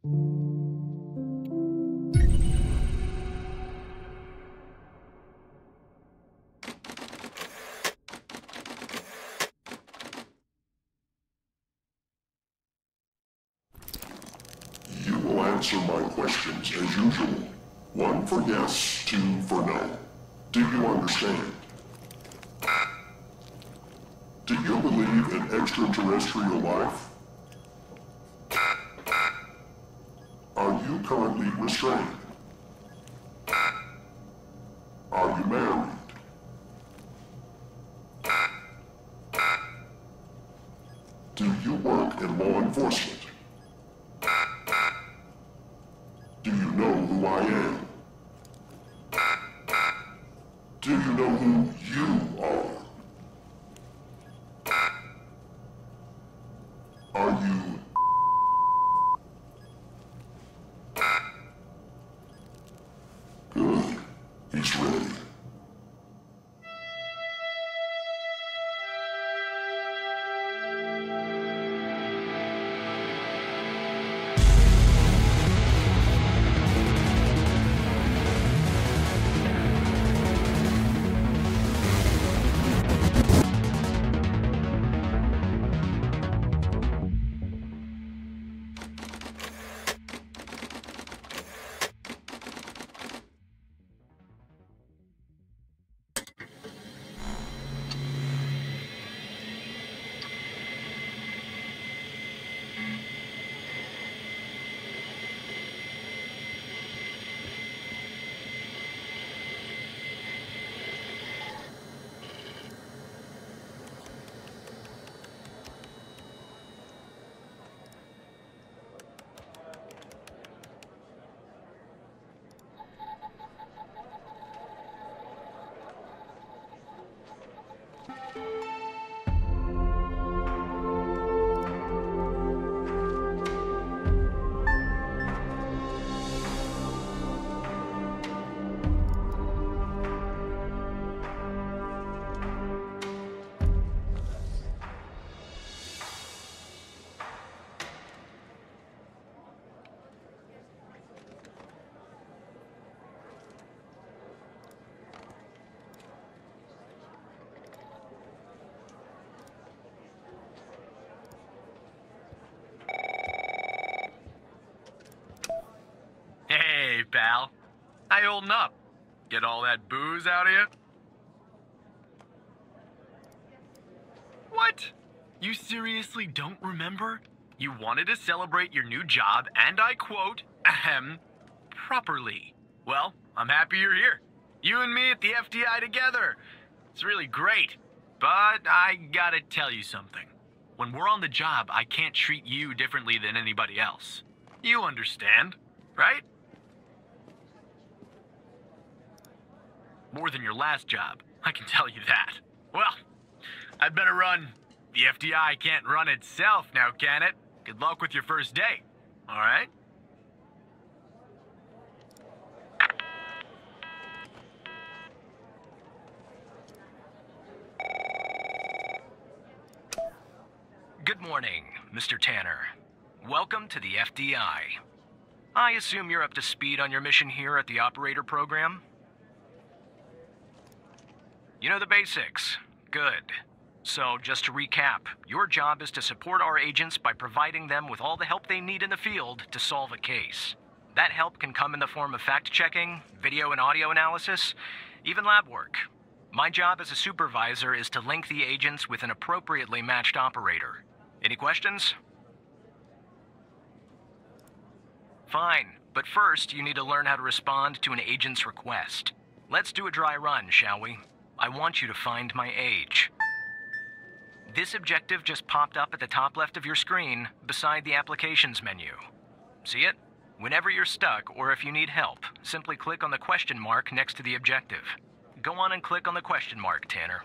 You will answer my questions as usual. 1 for yes, 2 for no. Do you understand? Do you believe in extraterrestrial life? Are you currently restrained? Are you married? Do you work in law enforcement? Do you know who I am? Do you know who you are? Are you... Good. He's ready. Hey, pal. How you holding up? Get all that booze out of you? What? You seriously don't remember? You wanted to celebrate your new job, and I quote, ahem, properly. Well, I'm happy you're here. You and me at the FDI together. It's really great. But I gotta tell you something. When we're on the job, I can't treat you differently than anybody else. You understand, right? More than your last job, I can tell you that. Well, I'd better run. The FDI can't run itself now, can it? Good luck with your first day, all right? Good morning, Mr. Tanner. Welcome to the FDI. I assume you're up to speed on your mission here at the operator program? You know the basics. Good. So, just to recap, your job is to support our agents by providing them with all the help they need in the field to solve a case. That help can come in the form of fact-checking, video and audio analysis, even lab work. My job as a supervisor is to link the agents with an appropriately matched operator. Any questions? Fine, but first you need to learn how to respond to an agent's request. Let's do a dry run, shall we? I want you to find my age. This objective just popped up at the top left of your screen, beside the applications menu. See it? Whenever you're stuck, or if you need help, simply click on the question mark next to the objective. Go on and click on the question mark, Tanner.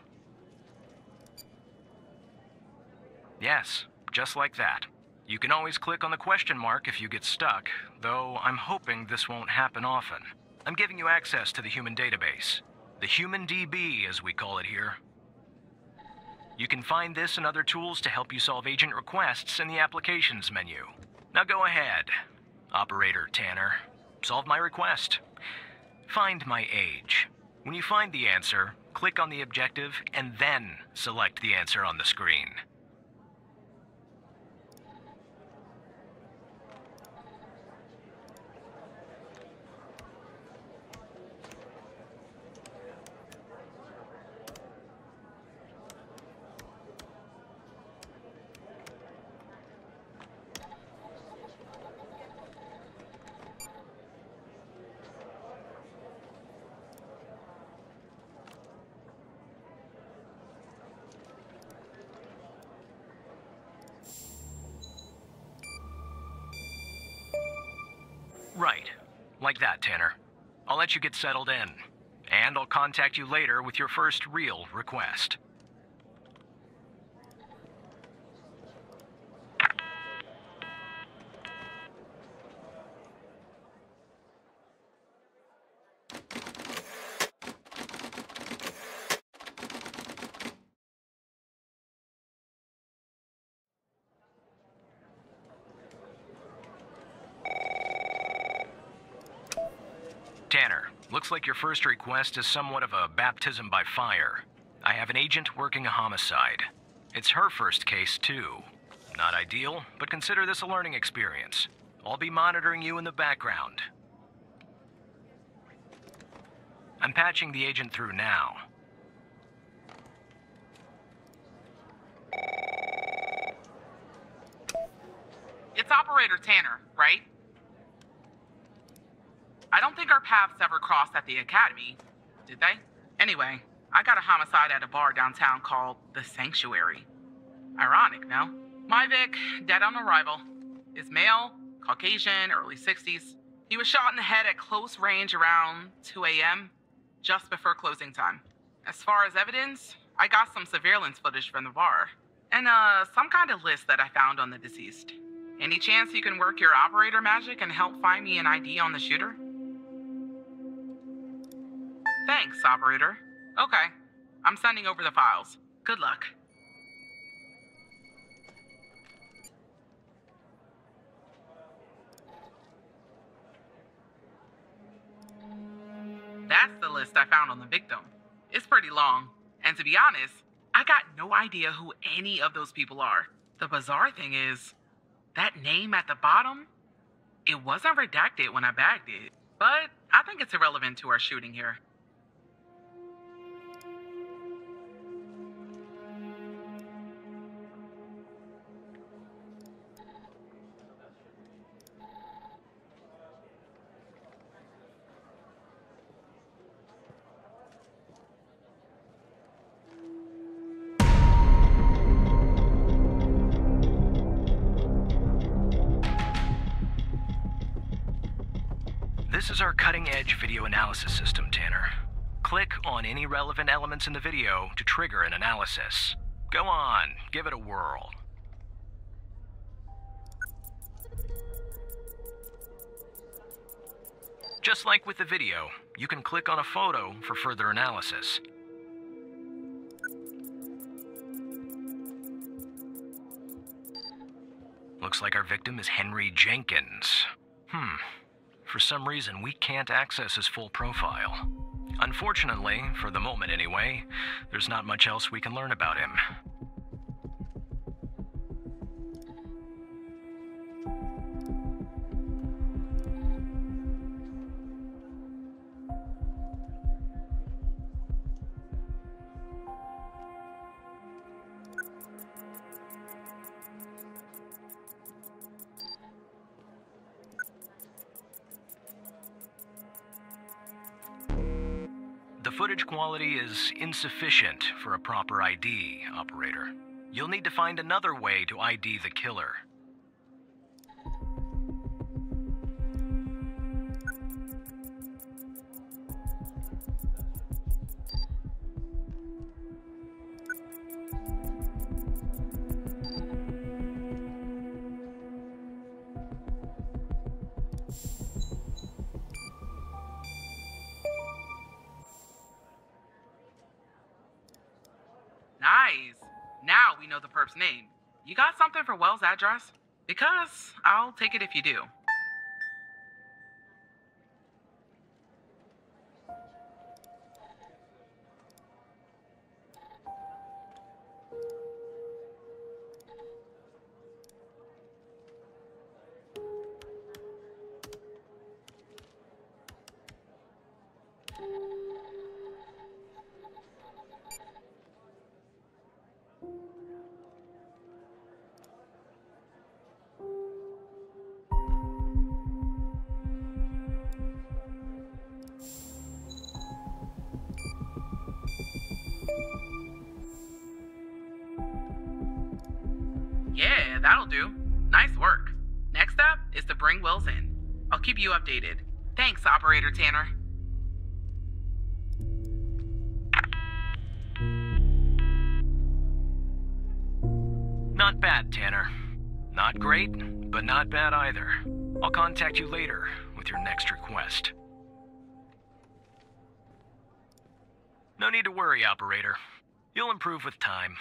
Yes, just like that. You can always click on the question mark if you get stuck, though I'm hoping this won't happen often. I'm giving you access to the human database. The Human DB, as we call it here. You can find this and other tools to help you solve agent requests in the applications menu. Now go ahead. Operator Tanner. Solve my request. Find my age. When you find the answer, click on the objective and then select the answer on the screen. Right. Like that, Tanner. I'll let you get settled in. And I'll contact you later with your first real request. Tanner, looks like your first request is somewhat of a baptism by fire. I have an agent working a homicide. It's her first case, too. Not ideal, but consider this a learning experience. I'll be monitoring you in the background. I'm patching the agent through now. It's Operator Tanner, right? I don't think our paths ever crossed at the academy, did they? Anyway, I got a homicide at a bar downtown called The Sanctuary. Ironic, no? My Vic, dead on arrival. Is male, Caucasian, early 60s. He was shot in the head at close range around 2 a.m., just before closing time. As far as evidence, I got some surveillance footage from the bar. And, some kind of list that I found on the deceased. Any chance you can work your operator magic and help find me an ID on the shooter? Thanks, Operator. Okay, I'm sending over the files. Good luck. That's the list I found on the victim. It's pretty long, and to be honest, I got no idea who any of those people are. The bizarre thing is, that name at the bottom, it wasn't redacted when I bagged it, but I think it's irrelevant to our shooting here. This is our cutting-edge video analysis system, Tanner. Click on any relevant elements in the video to trigger an analysis. Go on, give it a whirl. Just like with the video, you can click on a photo for further analysis. Looks like our victim is Henry Jenkins. For some reason, we can't access his full profile. Unfortunately, for the moment anyway, there's not much else we can learn about him. The footage quality is insufficient for a proper ID, Operator. You'll need to find another way to ID the killer. Nice. Now we know the perp's name. You got something for Wells' address? Because I'll take it if you do. That'll do. Nice work. Next up is to bring Wills in. I'll keep you updated. Thanks, Operator Tanner. Not bad, Tanner. Not great, but not bad either. I'll contact you later with your next request. No need to worry, Operator. You'll improve with time.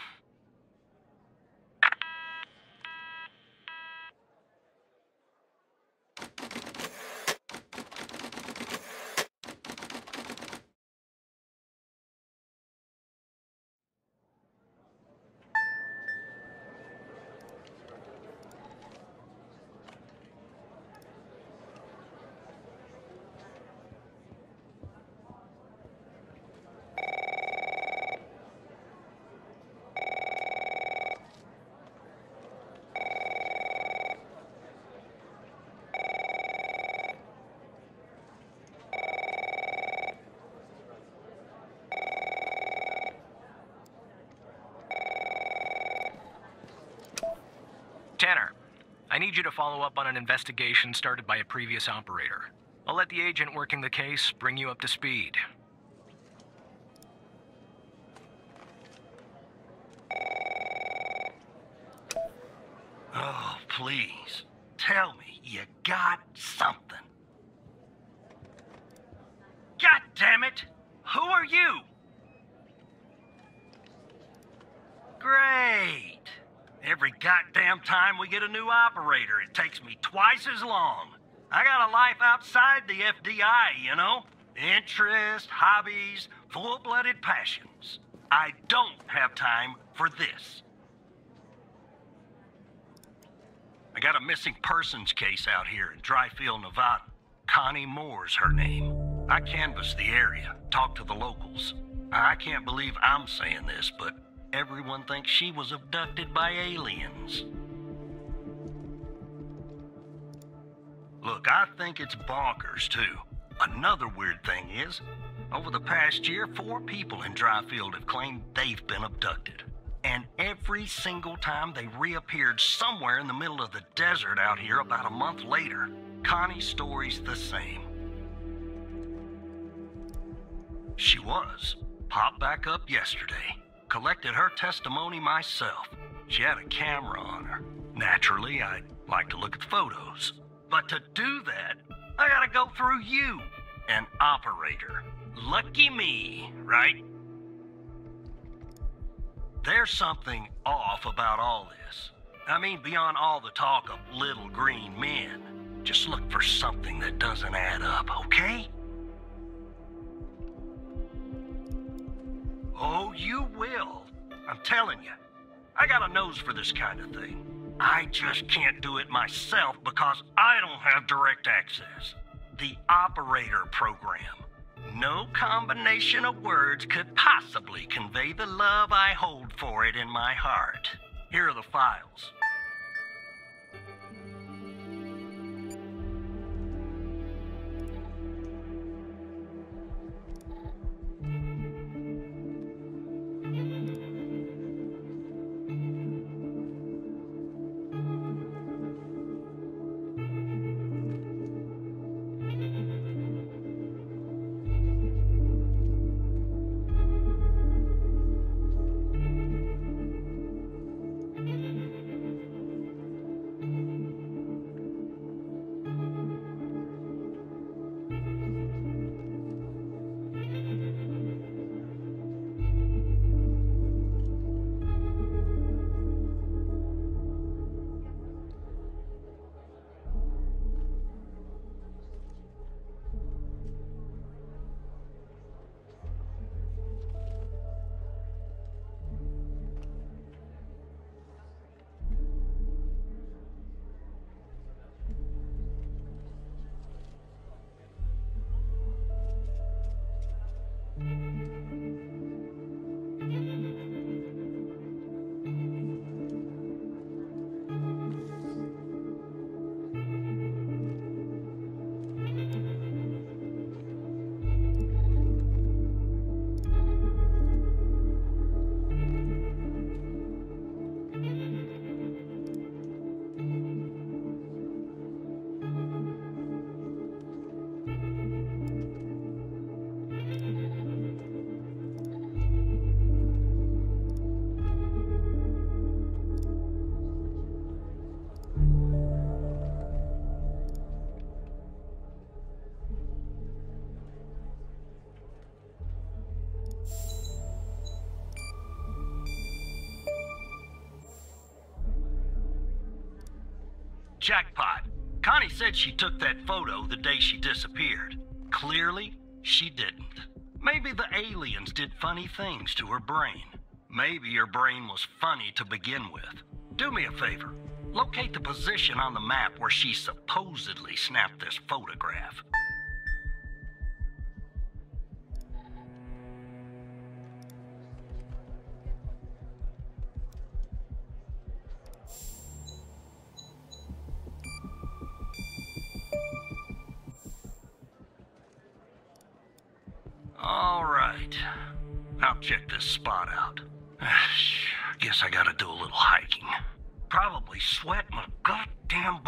Tanner, I need you to follow up on an investigation started by a previous operator. I'll let the agent working the case bring you up to speed. Oh, please. Tell me you got something. God damn it! Who are you? Great. Every goddamn time we get a new operator, it takes me twice as long. I got a life outside the FDI, you know? Interests, hobbies, full-blooded passions. I don't have time for this. I got a missing persons case out here in Dryfield, Nevada. Connie Moore's her name. I canvassed the area, talked to the locals. I can't believe I'm saying this, but everyone thinks she was abducted by aliens. Look, I think it's bonkers, too. Another weird thing is, over the past year, 4 people in Dryfield have claimed they've been abducted. And every single time they reappeared somewhere in the middle of the desert out here about a month later. Connie's story's the same. She was. Popped back up yesterday. Collected her testimony myself. She had a camera on her. Naturally, I'd like to look at the photos. But to do that, I gotta go through you, an operator. Lucky me, right? There's something off about all this. I mean, beyond all the talk of little green men. Just look for something that doesn't add up, okay? Oh, you will. I'm telling you. I got a nose for this kind of thing. I just can't do it myself because I don't have direct access. The operator program. No combination of words could possibly convey the love I hold for it in my heart. Here are the files. jackpot. Connie said she took that photo the day she disappeared. Clearly, she didn't. Maybe the aliens did funny things to her brain. Maybe her brain was funny to begin with. Do me a favor. Locate the position on the map where she supposedly snapped this photograph. All right. I'll check this spot out. Guess I gotta do a little hiking. Probably sweat my goddamn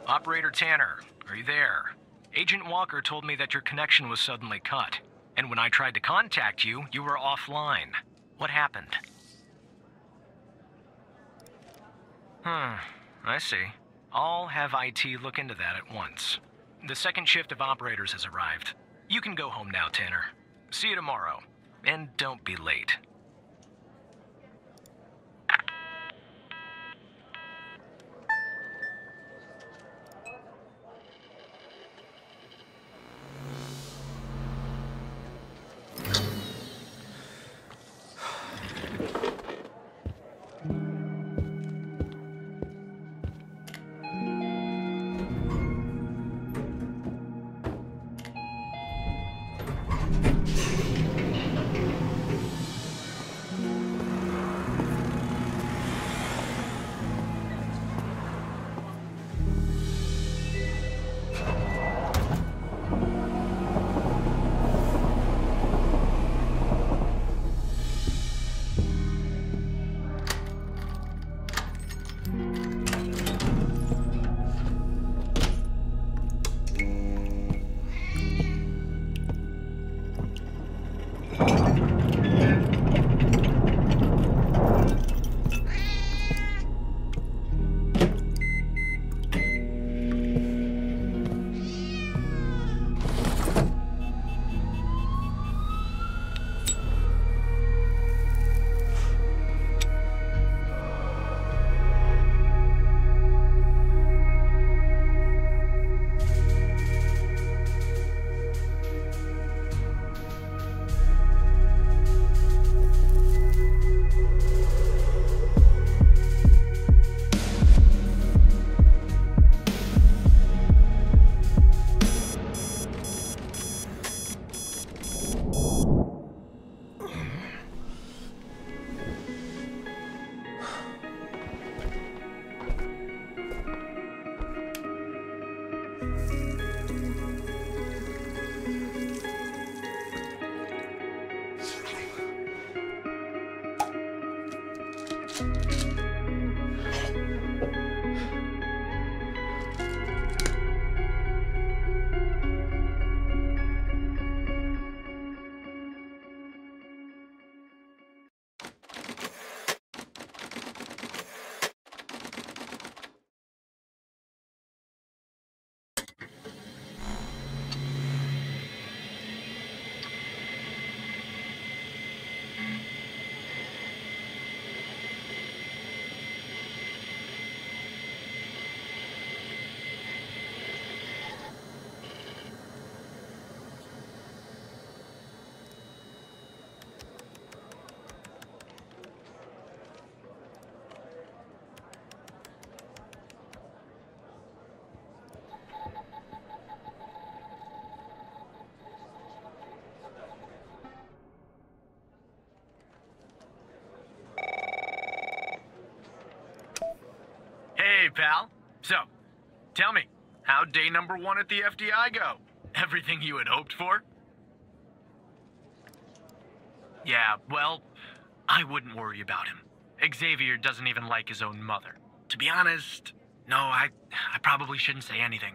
Operator Tanner, are you there? Agent Walker told me that your connection was suddenly cut, and when I tried to contact you, you were offline. What happened? I see. I'll have IT look into that at once. The second shift of operators has arrived. You can go home now, Tanner. See you tomorrow. And don't be late. Hey, pal. So, tell me, how'd day number 1 at the FDI go? Everything you had hoped for? Yeah, well, I wouldn't worry about him. Xavier doesn't even like his own mother. To be honest, no, I probably shouldn't say anything.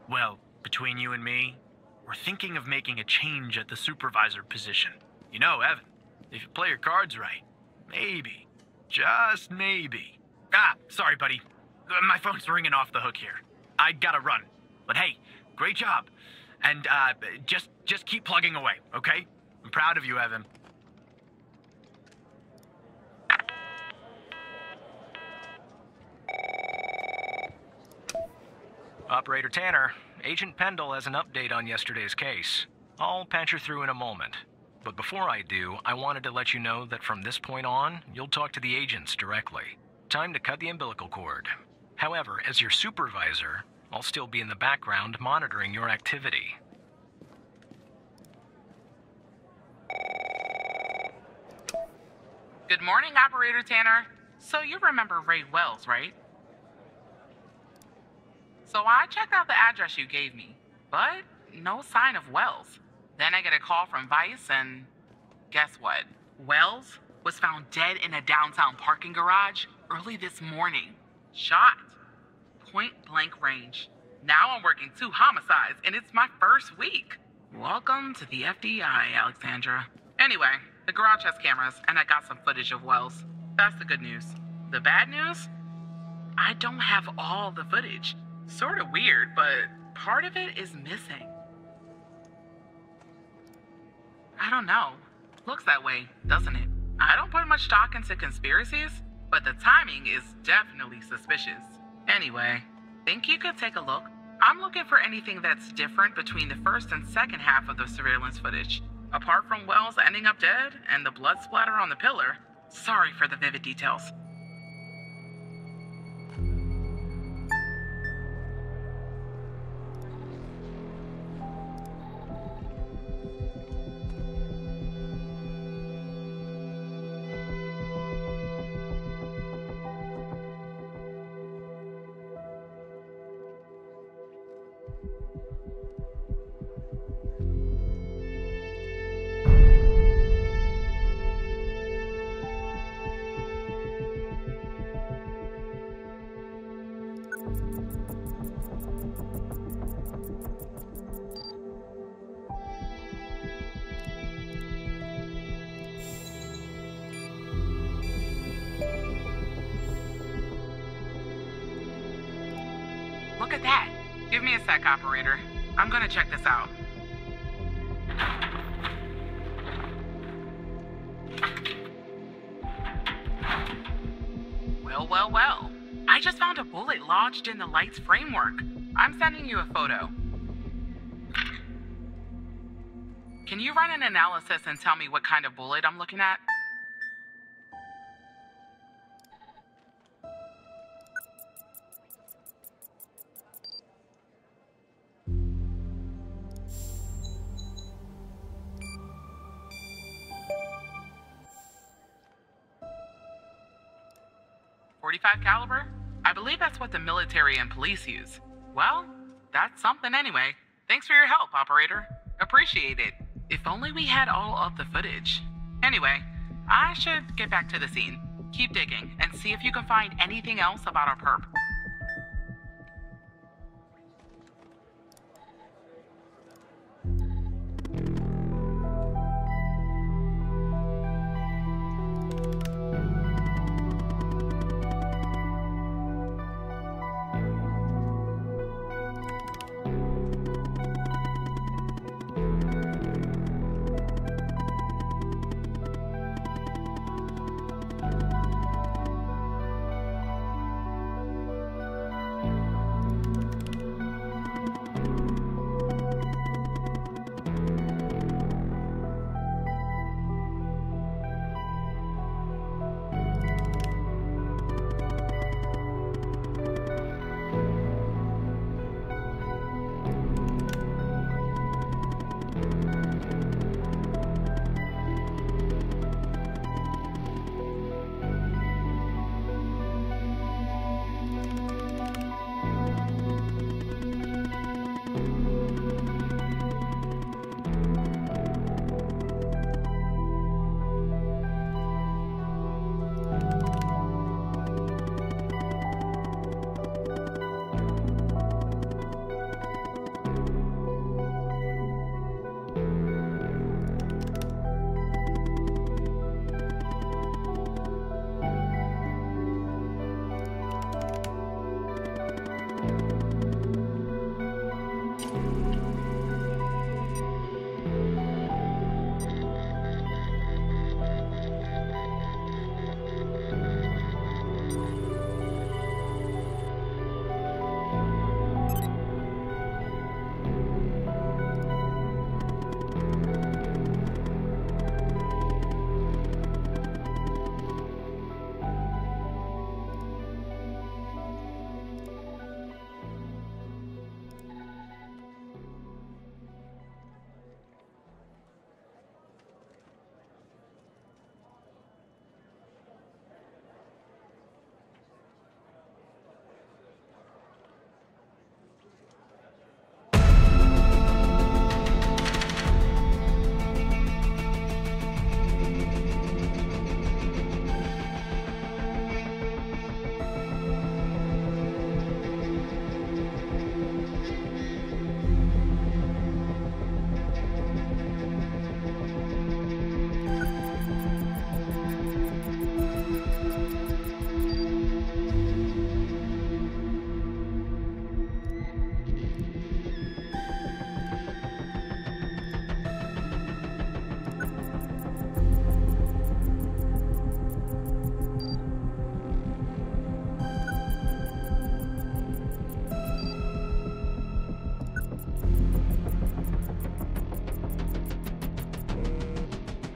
Well, between you and me, we're thinking of making a change at the supervisor position. You know, Evan, if you play your cards right, maybe, just maybe. Ah, sorry, buddy. My phone's ringing off the hook here. I gotta run. But hey, great job. And, just keep plugging away, okay? I'm proud of you, Evan. Operator Tanner, Agent Pendle has an update on yesterday's case. I'll patch her through in a moment. But before I do, I wanted to let you know that from this point on, you'll talk to the agents directly. Time to cut the umbilical cord. However, as your supervisor, I'll still be in the background monitoring your activity. Good morning, Operator Tanner. So you remember Ray Wells, right? So I checked out the address you gave me, but no sign of Wells. Then I get a call from Vice, and guess what? Wells was found dead in a downtown parking garage early this morning. Shot. Point blank range. Now I'm working 2 homicides, and it's my first week. Welcome to the FDI, Alexandra. Anyway, the garage has cameras, and I got some footage of Wells. That's the good news. The bad news? I don't have all the footage. Sort of weird, but part of it is missing. I don't know. Looks that way, doesn't it? I don't put much stock into conspiracies, but the timing is definitely suspicious. Anyway, think you could take a look? I'm looking for anything that's different between the first and second half of the surveillance footage. Apart from Wells ending up dead and the blood splatter on the pillar, sorry for the vivid details. Look at that. Give me a sec, operator. I'm gonna check this out. Well. I just found a bullet lodged in the light's framework. I'm sending you a photo. Can you run an analysis and tell me what kind of bullet I'm looking at? .45 caliber? I believe that's what the military and police use. Well, that's something anyway. Thanks for your help, operator. Appreciate it. If only we had all of the footage. Anyway, I should get back to the scene. Keep digging and see if you can find anything else about our perp.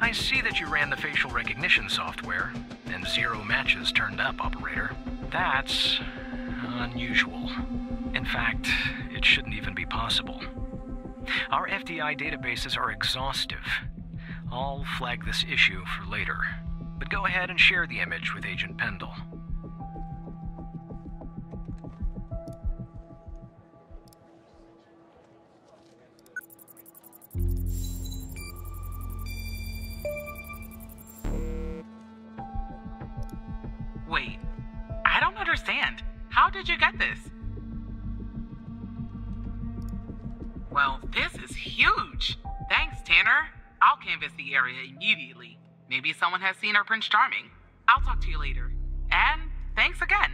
I see that you ran the facial recognition software, and 0 matches turned up, operator. That's unusual. In fact, it shouldn't even be possible. Our FDI databases are exhaustive. I'll flag this issue for later, but go ahead and share the image with Agent Pendle. Wait, I don't understand. How did you get this? Well, this is huge. Thanks, Tanner. I'll canvass the area immediately. Maybe someone has seen our Prince Charming. I'll talk to you later. And thanks again.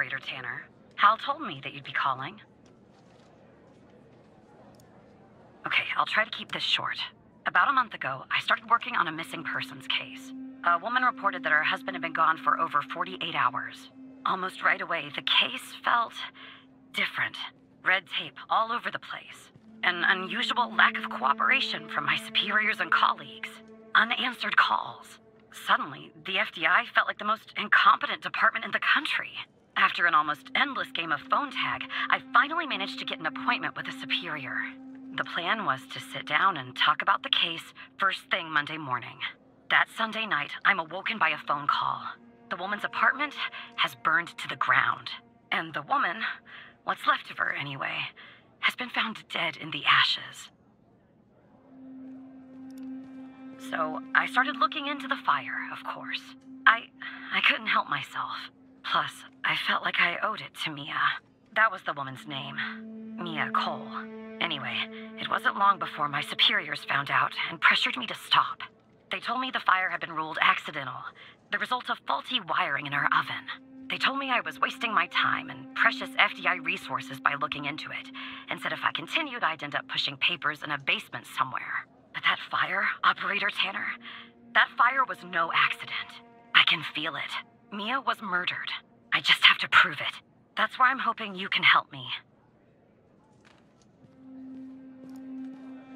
Operator Tanner. Hal told me that you'd be calling. Okay, I'll try to keep this short. About a month ago, I started working on a missing persons case. A woman reported that her husband had been gone for over 48 hours. Almost right away, the case felt different. Red tape all over the place. An unusual lack of cooperation from my superiors and colleagues. Unanswered calls. Suddenly, the FDI felt like the most incompetent department in the country. After an almost endless game of phone tag, I finally managed to get an appointment with a superior. The plan was to sit down and talk about the case first thing Monday morning. That Sunday night, I'm awoken by a phone call. The woman's apartment has burned to the ground. And the woman, what's left of her anyway, has been found dead in the ashes. So I started looking into the fire, of course. I couldn't help myself. Plus, I felt like I owed it to Mia. That was the woman's name. Mia Cole. Anyway, it wasn't long before my superiors found out and pressured me to stop. They told me the fire had been ruled accidental, the result of faulty wiring in our oven. They told me I was wasting my time and precious FDI resources by looking into it, and said if I continued, I'd end up pushing papers in a basement somewhere. But that fire, Operator Tanner, that fire was no accident. I can feel it. Mia was murdered. I just have to prove it. That's why I'm hoping you can help me.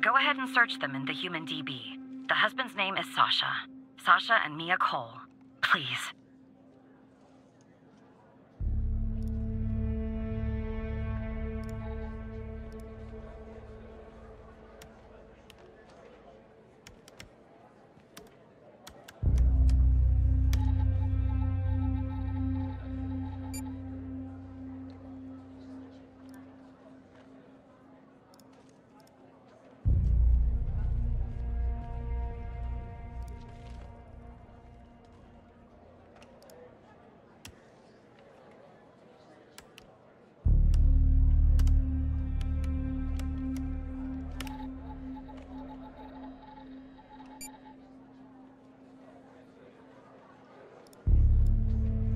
Go ahead and search them in the Human DB. The husband's name is Sasha. Sasha and Mia Cole. Please.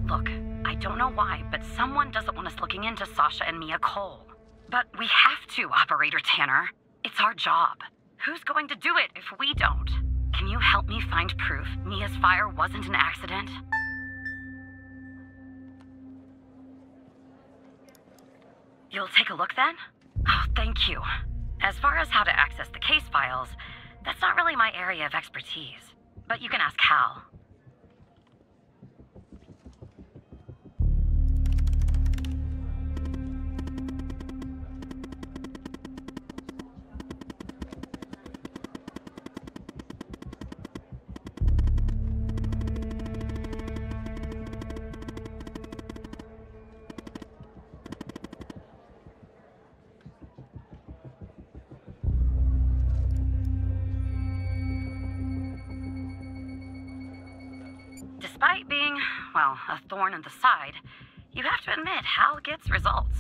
Look, I don't know why, but someone doesn't want us looking into Sasha and Mia Cole. But we have to, Operator Tanner. It's our job. Who's going to do it if we don't? Can you help me find proof Mia's fire wasn't an accident? You'll take a look then? Oh, thank you. As far as how to access the case files, that's not really my area of expertise. But you can ask Hal. Despite being, well, a thorn in the side, you have to admit Hal gets results.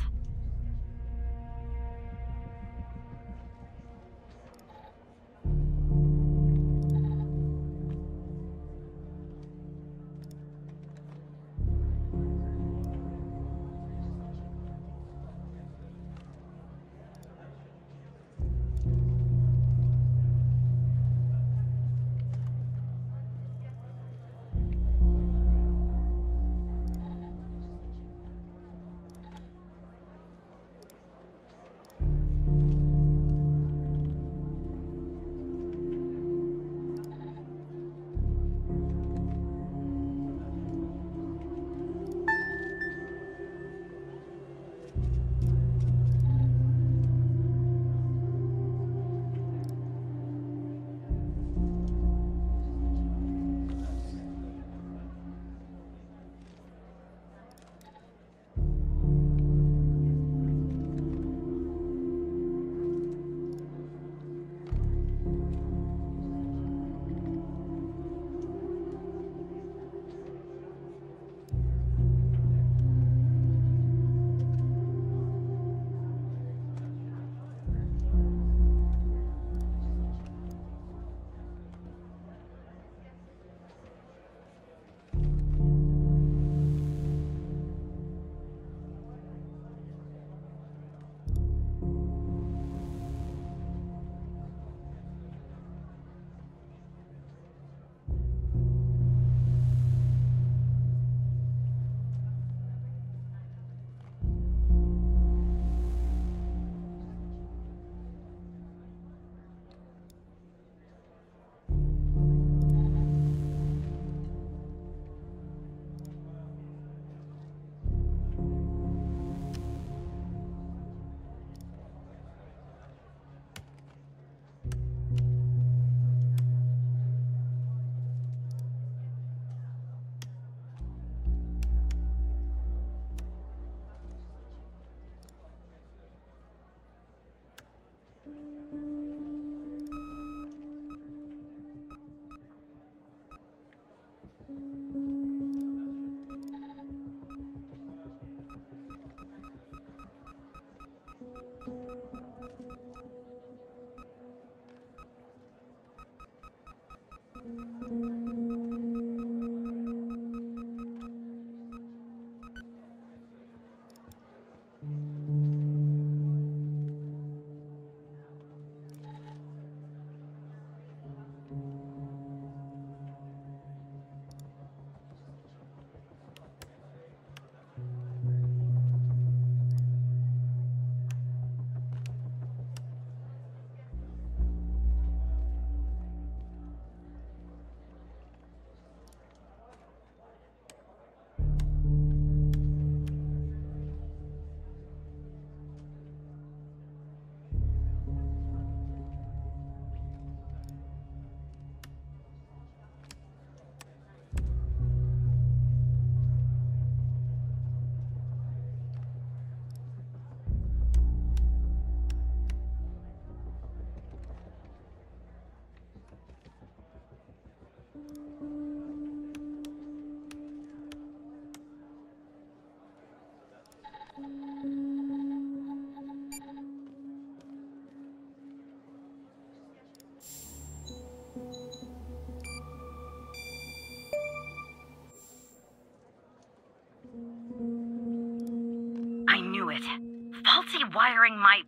faulty wiring my...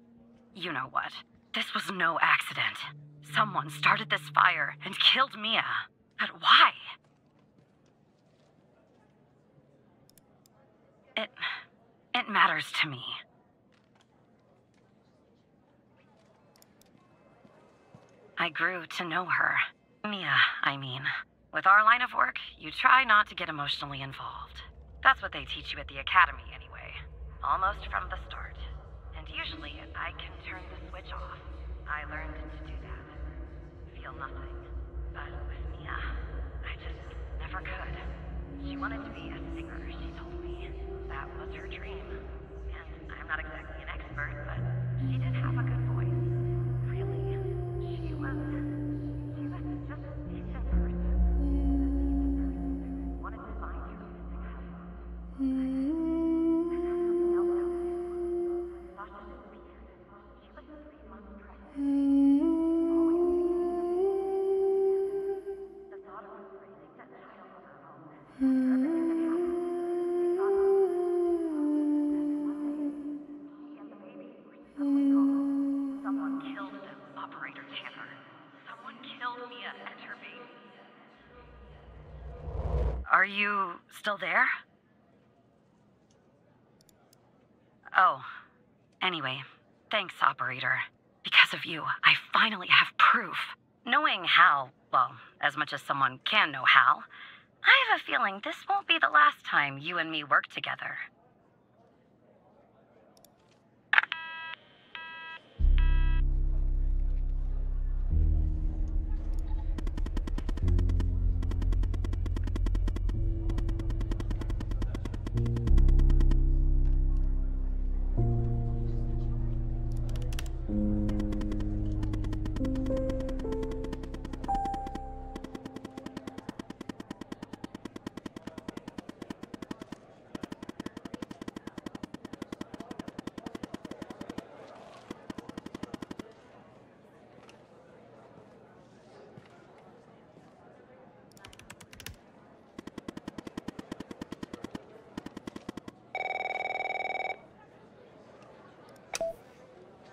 You know what? This was no accident. Someone started this fire and killed Mia. But why? It matters to me. I grew to know her. Mia, I mean. With our line of work, you try not to get emotionally involved. That's what they teach you at the academy, anyway. Almost from the start. And usually, I can turn the switch off. I learned to do that. Feel nothing. But with Mia, I just never could. She wanted to be a singer, she told me. That was her dream. And I'm not exactly an expert, but she did have a good voice. Really, she was just a decent person. Wanted to find her missing husband. I found something else out there. Sasha disappeared. She was 3 months pregnant. The thought of raising that child on her own. Everything that happened. We thought of. And one day, she and the baby were suddenly gone. Someone killed them, Operator Tanner. Someone killed Mia and her baby. Are you still there? Oh. Anyway, thanks, Operator. Because of you, I finally have proof. Knowing Hal, well, as much as someone can know Hal, I have a feeling this won't be the last time you and me work together.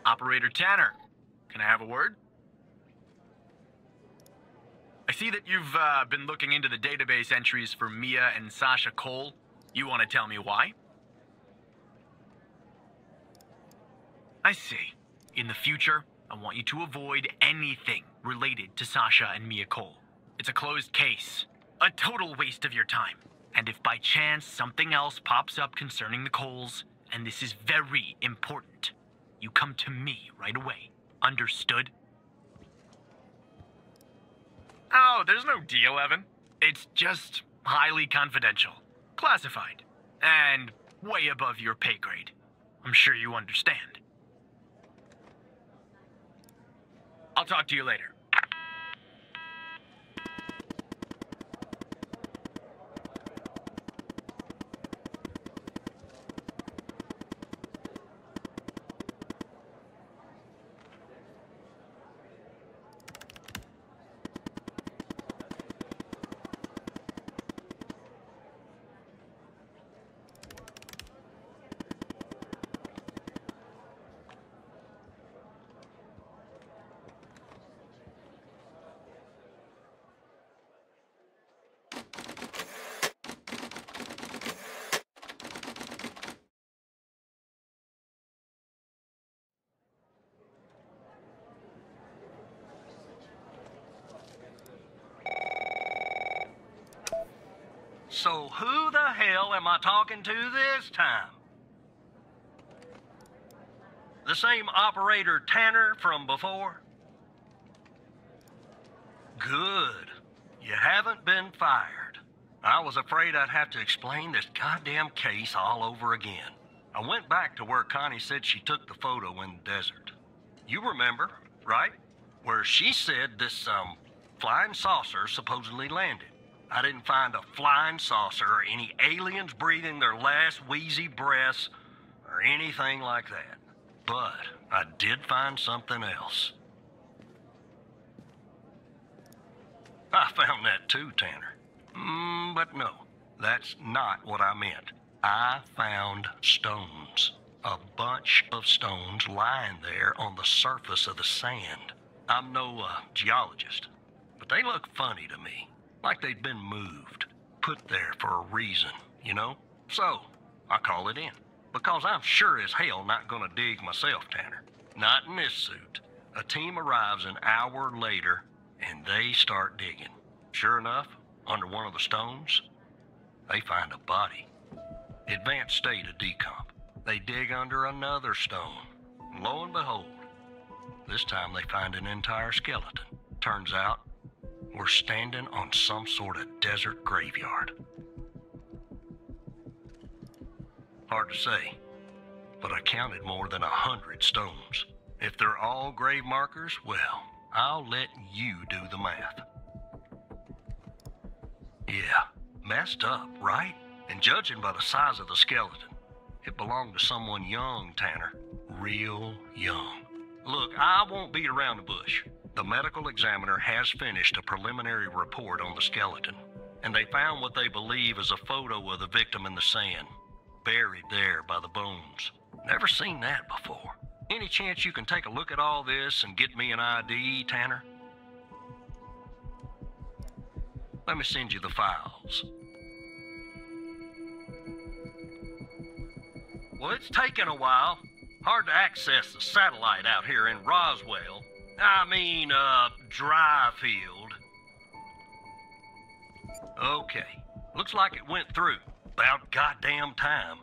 Operator Tanner, can I have a word? I see that you've been looking into the database entries for Mia and Sasha Cole. You want to tell me why? I see. In the future, I want you to avoid anything related to Sasha and Mia Cole. It's a closed case. A total waste of your time. And if by chance something else pops up concerning the Coles, and this is very important, you come to me right away. Understood? Oh, there's no deal, Evan. It's just highly confidential, classified, and way above your pay grade. I'm sure you understand. I'll talk to you later. So who the hell am I talking to this time? The same Operator Tanner from before? Good. You haven't been fired. I was afraid I'd have to explain this goddamn case all over again. I went back to where Connie said she took the photo in the desert. You remember, right? Where she said this, flying saucer supposedly landed. I didn't find a flying saucer or any aliens breathing their last wheezy breaths or anything like that. But I did find something else. I found that too, Tanner. But no, that's not what I meant. I found stones. A bunch of stones lying there on the surface of the sand. I'm no geologist, but they look funny to me, like they'd been moved, put there for a reason, you know? So, I call it in, because I'm sure as hell not gonna dig myself, Tanner. Not in this suit. A team arrives an hour later, and they start digging. Sure enough, under one of the stones, they find a body. Advanced state of decomp. They dig under another stone. And lo and behold, this time they find an entire skeleton. Turns out, we're standing on some sort of desert graveyard. Hard to say, but I counted more than 100 stones. If they're all grave markers, well, I'll let you do the math. Yeah, messed up, right? And judging by the size of the skeleton, it belonged to someone young, Tanner. Real young. Look, I won't beat around the bush. The medical examiner has finished a preliminary report on the skeleton, and they found what they believe is a photo of the victim in the sand, buried there by the bones. Never seen that before. Any chance you can take a look at all this and get me an ID, Tanner? Let me send you the files. Well, it's taken a while. Hard to access the satellite out here in Roswell. Dryfield. Okay, looks like it went through. About goddamn time.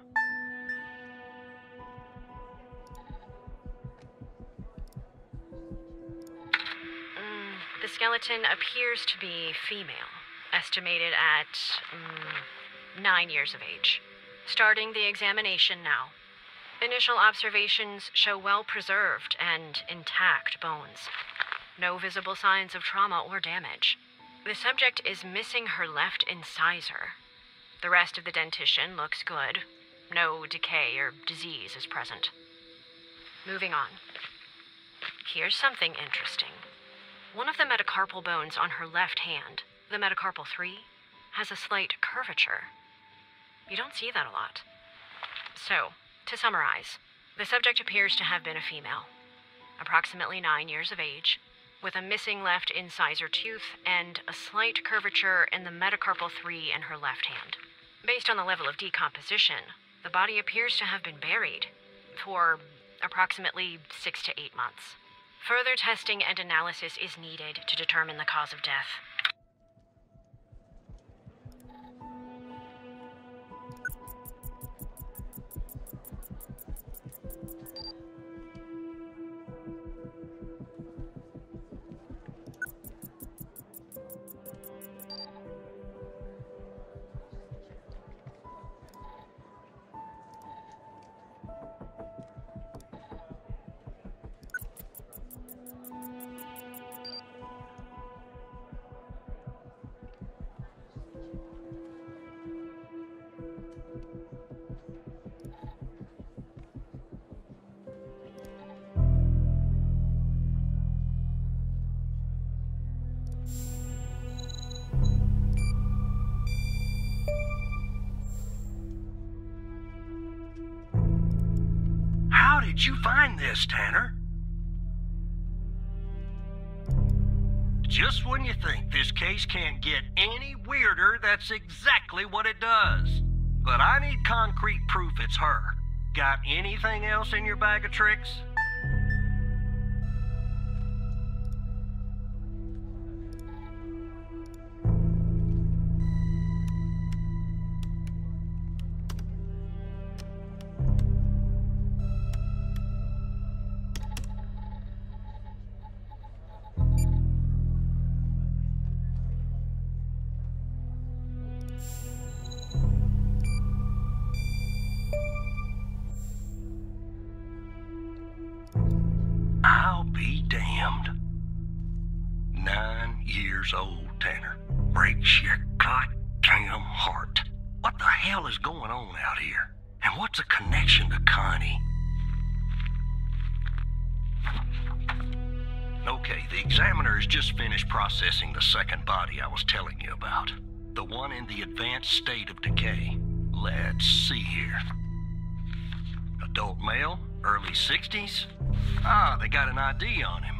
The skeleton appears to be female, estimated at 9 years of age. Starting the examination now. Initial observations show well-preserved and intact bones. No visible signs of trauma or damage. The subject is missing her left incisor. The rest of the dentition looks good. No decay or disease is present. Moving on. Here's something interesting. One of the metacarpal bones on her left hand, the metacarpal 3, has a slight curvature. You don't see that a lot. So, to summarize, the subject appears to have been a female, approximately 9 years of age, with a missing left incisor tooth and a slight curvature in the metacarpal 3 in her left hand. Based on the level of decomposition, the body appears to have been buried for approximately 6 to 8 months. Further testing and analysis is needed to determine the cause of death. How did you find this, Tanner? Just when you think this case can't get any weirder, that's exactly what it does. But I need concrete proof it's her. Got anything else in your bag of tricks? I'll be damned. 9 years old, Tanner. Breaks your goddamn heart. What the hell is going on out here? And what's the connection to Connie? Okay, the examiner has just finished processing the second body I was telling you about. The one in the advanced state of decay. Let's see here. A Adult male, early 60s. Ah, they got an ID on him.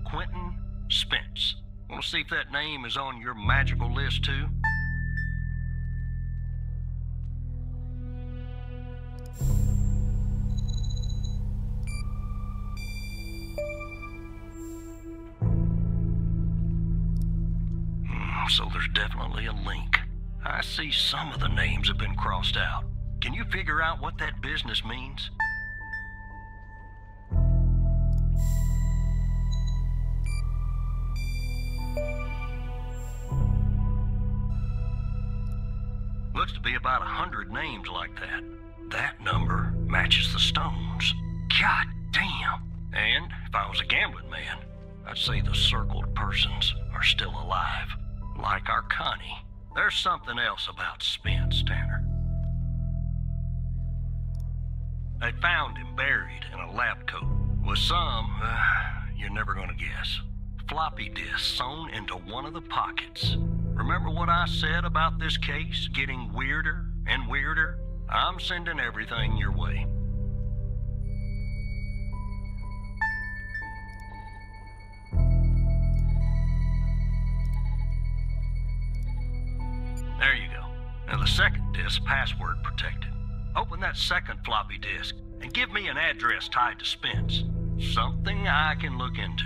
Quentin Spence. Want to see if that name is on your magical list too? So there's definitely a link. I see some of the names have been crossed out. Can you figure out what that business means? Looks to be about 100 names like that. That number matches the stones. God damn! And if I was a gambling man, I'd say the circled persons are still alive. Like our Connie. There's something else about Spence, Tanner. They found him buried in a lab coat with some, you're never gonna guess, floppy disk sewn into one of the pockets. Remember what I said about this case getting weirder and weirder? I'm sending everything your way. There you go. Now the second disk, password protected. Open that second floppy disk and give me an address tied to Spence. Something I can look into.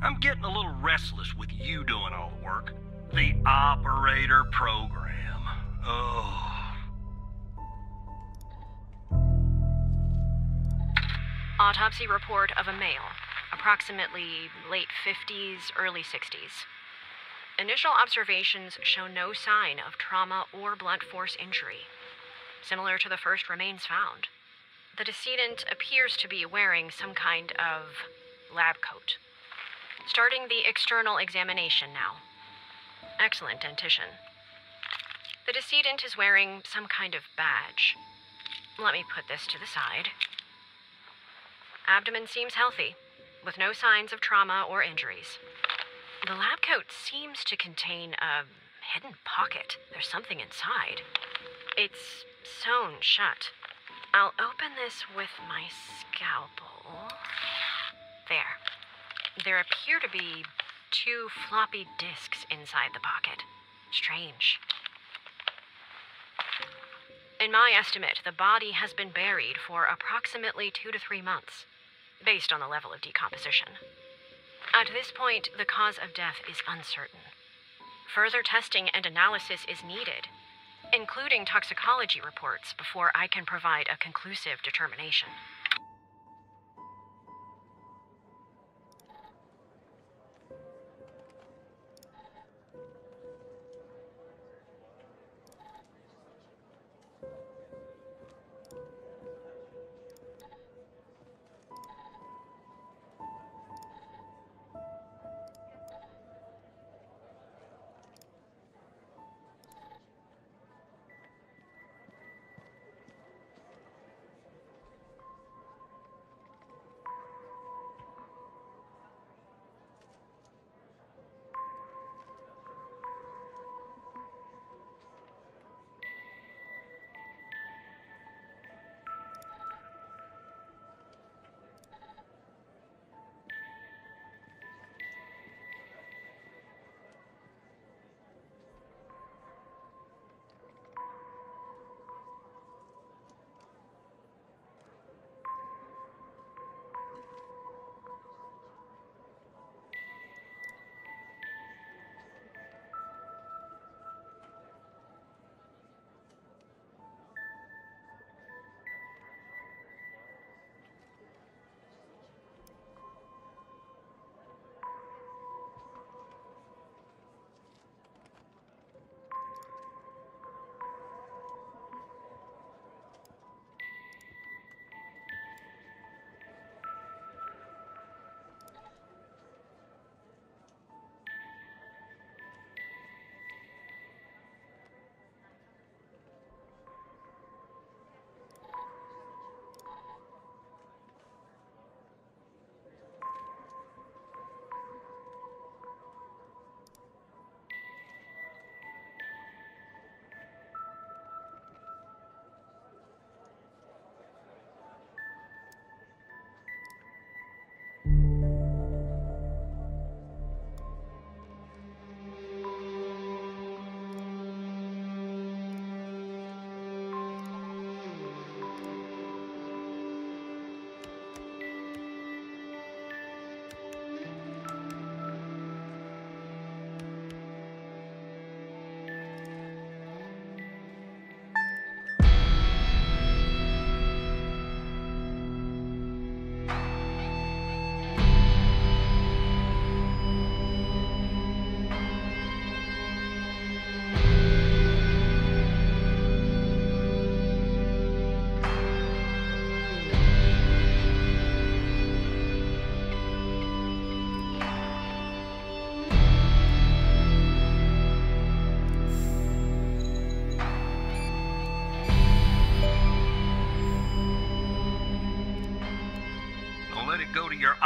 I'm getting a little restless with you doing all the work. The operator program. Oh. Autopsy report of a male, approximately late 50s, early 60s. Initial observations show no sign of trauma or blunt force injury, similar to the first remains found. The decedent appears to be wearing some kind of lab coat. Starting the external examination now. Excellent dentition. The decedent is wearing some kind of badge. Let me put this to the side. Abdomen seems healthy, with no signs of trauma or injuries. The lab coat seems to contain a hidden pocket. There's something inside. It's sewn shut. I'll open this with my scalpel. There. There appear to be 2 floppy disks inside the pocket. Strange. In my estimate, the body has been buried for approximately 2 to 3 months, based on the level of decomposition. At this point, the cause of death is uncertain. Further testing and analysis is needed, including toxicology reports, before I can provide a conclusive determination.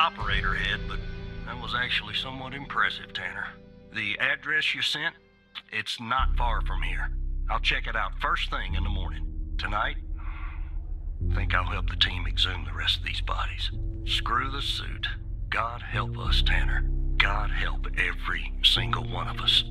operator head, but that was actually somewhat impressive, Tanner. The address you sent, it's not far from here. I'll check it out first thing in the morning. Tonight, I think I'll help the team exhume the rest of these bodies. Screw the suit. God help us, Tanner. God help every single one of us.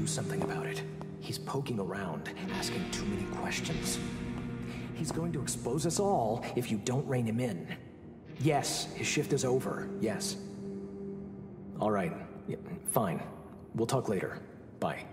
Something about it. He's poking around, asking too many questions. He's going to expose us all if you don't rein him in. Yes, his shift is over. Yes. All right. Yeah, fine. We'll talk later. Bye.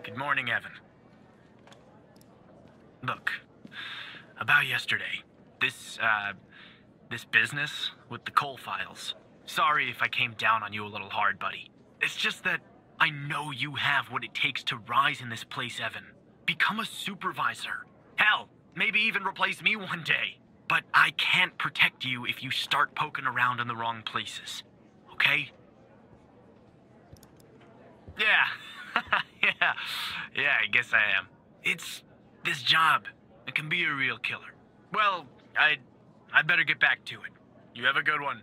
Good morning, Evan. Look, about yesterday, this business with the coal files. Sorry if I came down on you a little hard, buddy. It's just that I know you have what it takes to rise in this place, Evan. Become a supervisor. Hell, maybe even replace me one day. But I can't protect you if you start poking around in the wrong places. Okay? Yeah. Yeah, I guess I am. It's this job. It can be a real killer. Well, I better get back to it. You have a good one.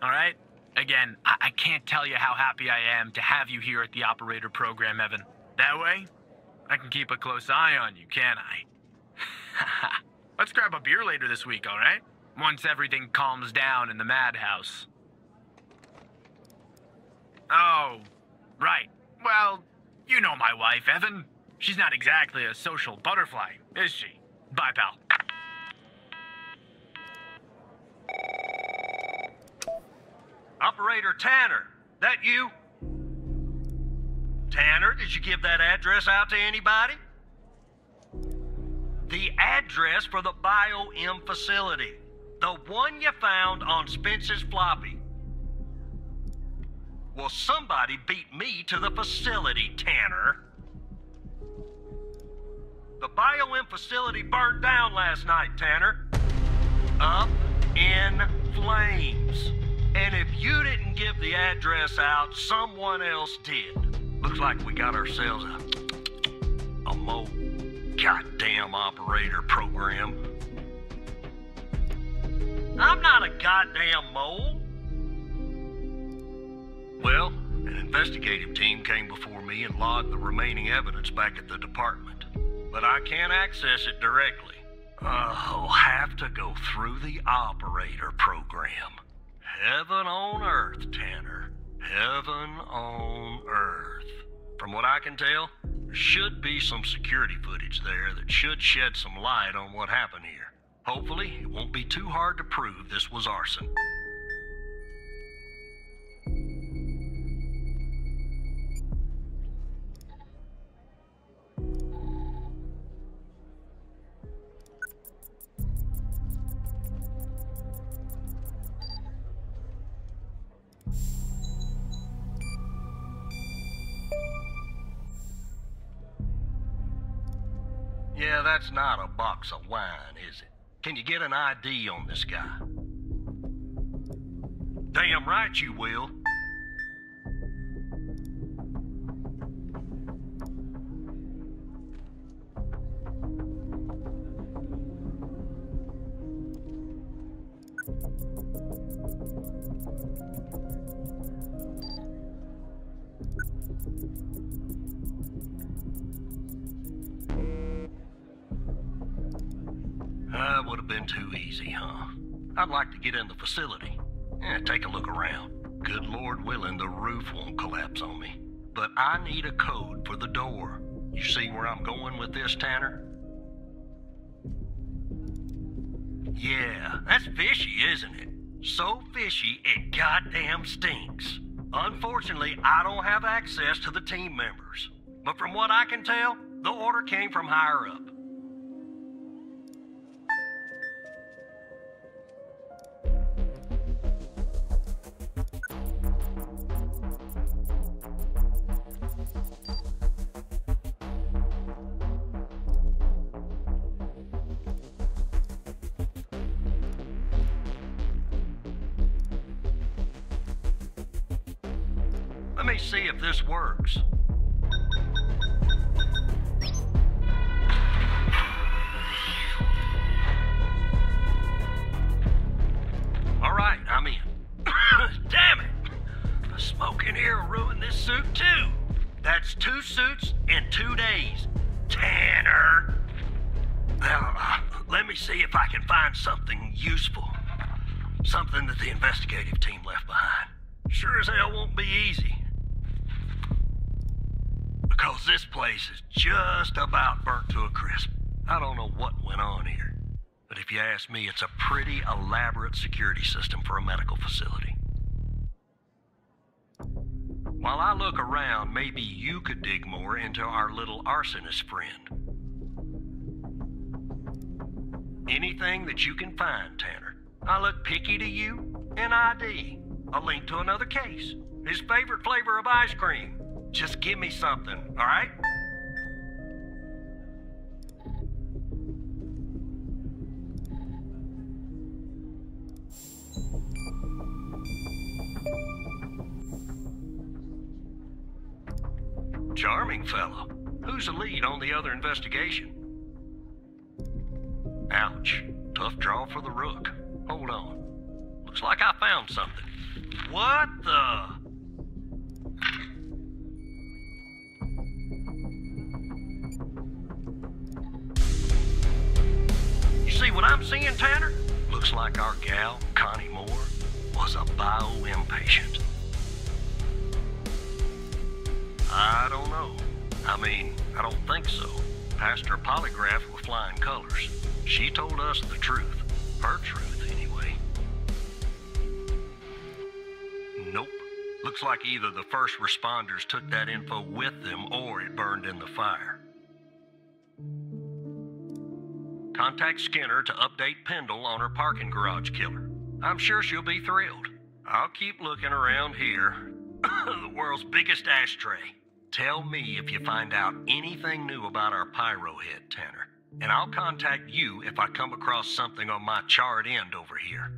All right? Again, I can't tell you how happy I am to have you here at the operator program, Evan. That way, I can keep a close eye on you, can't I? Let's grab a beer later this week, all right? Once everything calms down in the madhouse. Oh, right. Well, you know my wife, Evan. She's not exactly a social butterfly, is she? Bye, pal. Operator Tanner, that you? Tanner, did you give that address out to anybody? The address for the Bio-M facility. The one you found on Spence's floppy. Well, somebody beat me to the facility, Tanner. The BioM facility burned down last night, Tanner. Up in flames. And if you didn't give the address out, someone else did. Looks like we got ourselves a mole goddamn operator program. I'm not a goddamn mole. Well, an investigative team came before me and logged the remaining evidence back at the department. But I can't access it directly. I'll have to go through the operator program. Heaven on earth, Tanner. Heaven on earth. From what I can tell, there should be some security footage there that should shed some light on what happened here. Hopefully, it won't be too hard to prove this was arson. Yeah, that's not a box of wine, is it? Can you get an ID on this guy? Damn right you will. That would have been too easy, huh? I'd like to get in the facility. Take a look around. Good Lord willing, the roof won't collapse on me. But I need a code for the door. You see where I'm going with this, Tanner? Yeah, that's fishy, isn't it? So fishy, it goddamn stinks. Unfortunately, I don't have access to the team members. But from what I can tell, the order came from higher up. Let me see if this works. All right, I'm in. Damn it! The smoke in here will ruin this suit too. That's 2 suits in 2 days. Tanner! Well, let me see if I can find something useful. Something that the investigative team left behind. Sure as hell won't be easy. Because this place is just about burnt to a crisp. I don't know what went on here. But if you ask me, it's a pretty elaborate security system for a medical facility. While I look around, maybe you could dig more into our little arsonist friend. Anything that you can find, Tanner. I look picky to you, an ID, a link to another case, his favorite flavor of ice cream. Just give me something, all right? Charming fellow. Who's the lead on the other investigation? Ouch. Tough draw for the rook. Hold on. Looks like I found something. What the... See what I'm seeing, Tanner? Looks like our gal, Connie Moore, was a BioM patient. I don't know. I mean, I don't think so. Passed her polygraph with flying colors. She told us the truth. Her truth, anyway. Nope. Looks like either the first responders took that info with them or it burned in the fire. Contact Skinner to update Pendle on her parking garage killer. I'm sure she'll be thrilled. I'll keep looking around here. The world's biggest ashtray. Tell me if you find out anything new about our pyro head, Tanner. And I'll contact you if I come across something on my charred end over here.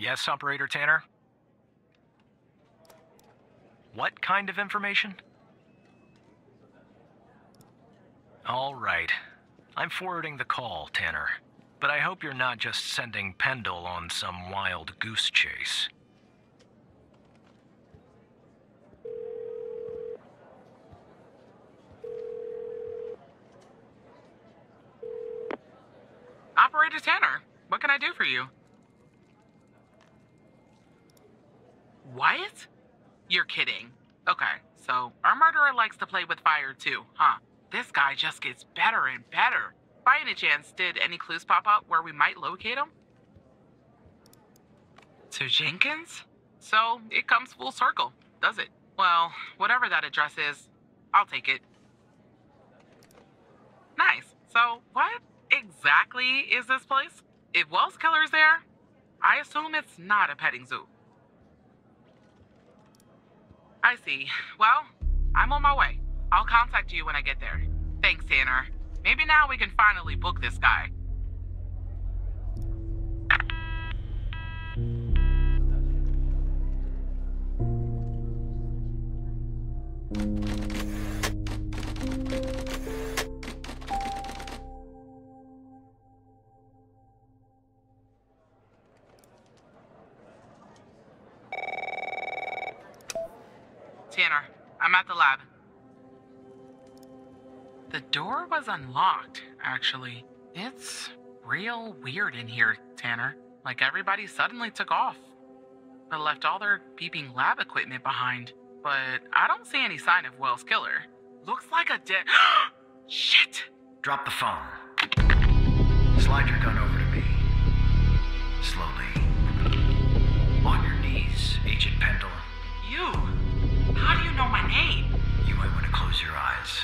Yes, Operator Tanner? What kind of information? All right. I'm forwarding the call, Tanner. But I hope you're not just sending Pendle on some wild goose chase. Operator Tanner, what can I do for you? What? You're kidding. Okay, so our murderer likes to play with fire too, huh? This guy just gets better and better. By any chance, did any clues pop up where we might locate him? To Jenkins? So, it comes full circle, does it? Well, whatever that address is, I'll take it. Nice. So, what exactly is this place? If Wells Killer's there, I assume it's not a petting zoo. I see. Well, I'm on my way. I'll contact you when I get there. Thanks, Tanner. Maybe now we can finally book this guy. Tanner, I'm at the lab. The door was unlocked, actually. It's real weird in here, Tanner. Like everybody suddenly took off. But left all their beeping lab equipment behind. But I don't see any sign of Wells' killer. Looks like a dead... Shit! Drop the phone. Slide your gun over to me. Slowly. On your knees, Agent Pendle. You? How do you know my name? You might want to close your eyes.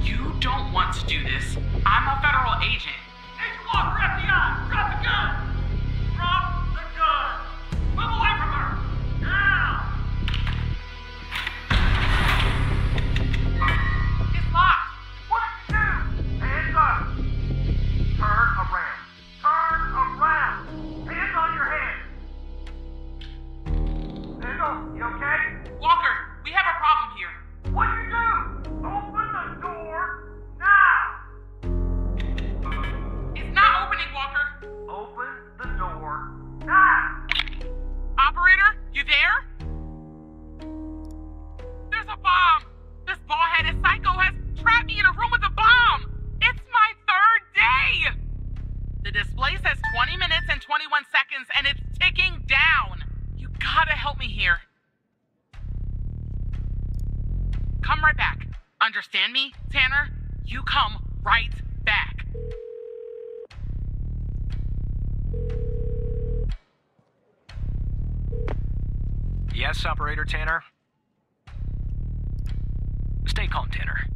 You don't want to do this. I'm a federal agent. Agent Walker, FBI! Drop the gun! Drop the gun! Move away from her! Now! It's locked. What did you do? Hands up! Turn around. Turn around! Hands on your head! Pendle, you okay? Walker, we have a problem here. What'd you do? Open the door now! It's not opening, Walker. Open the door now! Operator, you there? There's a bomb. This bald-headed psycho has trapped me in a room with a bomb. It's my third day. The display says 20 minutes and 21 seconds, and it's ticking down. You gotta help me here. Come right back. Understand me, Tanner? You come right back. Yes, Operator Tanner? Stay calm, Tanner.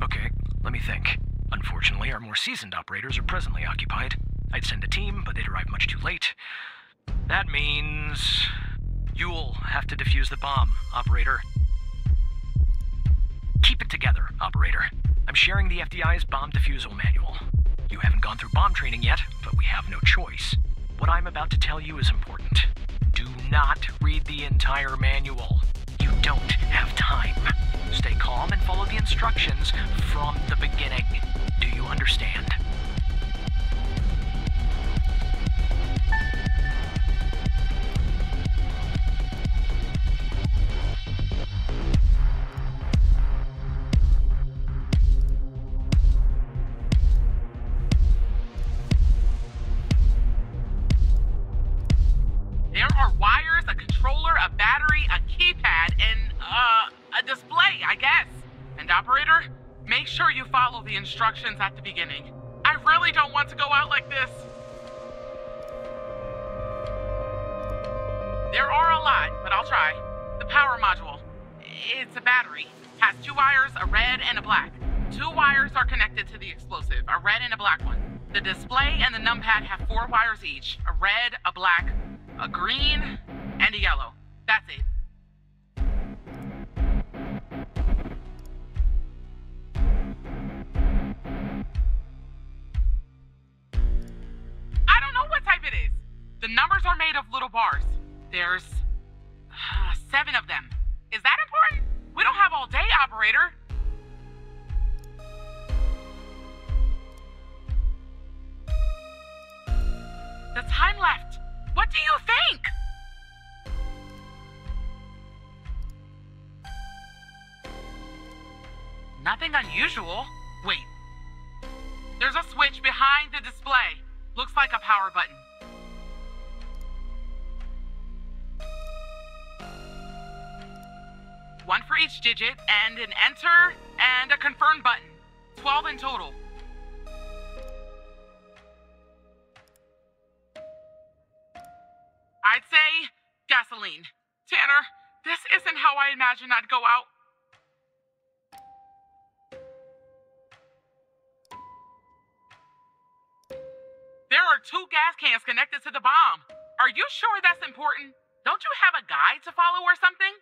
Okay, let me think. Unfortunately, our more seasoned operators are presently occupied. I'd send a team, but they'd arrive much too late. That means... you'll have to defuse the bomb, Operator. Keep it together, Operator. I'm sharing the FDI's bomb defusal manual. You haven't gone through bomb training yet, but we have no choice. What I'm about to tell you is important. Do not read the entire manual. You don't have time. Stay calm and follow the instructions from the beginning. Do you understand? There are wires, a controller, a battery, a keypad, and, a display, I guess. And operator, make sure you follow the instructions at the beginning. I really don't want to go out like this. There are a lot, but I'll try. The power module. It's a battery. Has 2 wires, a red and a black. 2 wires are connected to the explosive, a red and a black one. The display and the numpad have 4 wires each, a red, a black, a green, and a yellow. That's it. I don't know what type it is. The numbers are made of little bars. There's 7 of them. Is that important? We don't have all day, operator. The time left. What do you think? Nothing unusual. Wait. There's a switch behind the display. Looks like a power button. One for each digit, and an enter and a confirm button. 12 in total. I'd say gasoline. Tanner, this isn't how I imagined I'd go out. There are 2 gas cans connected to the bomb. Are you sure that's important? Don't you have a guide to follow or something?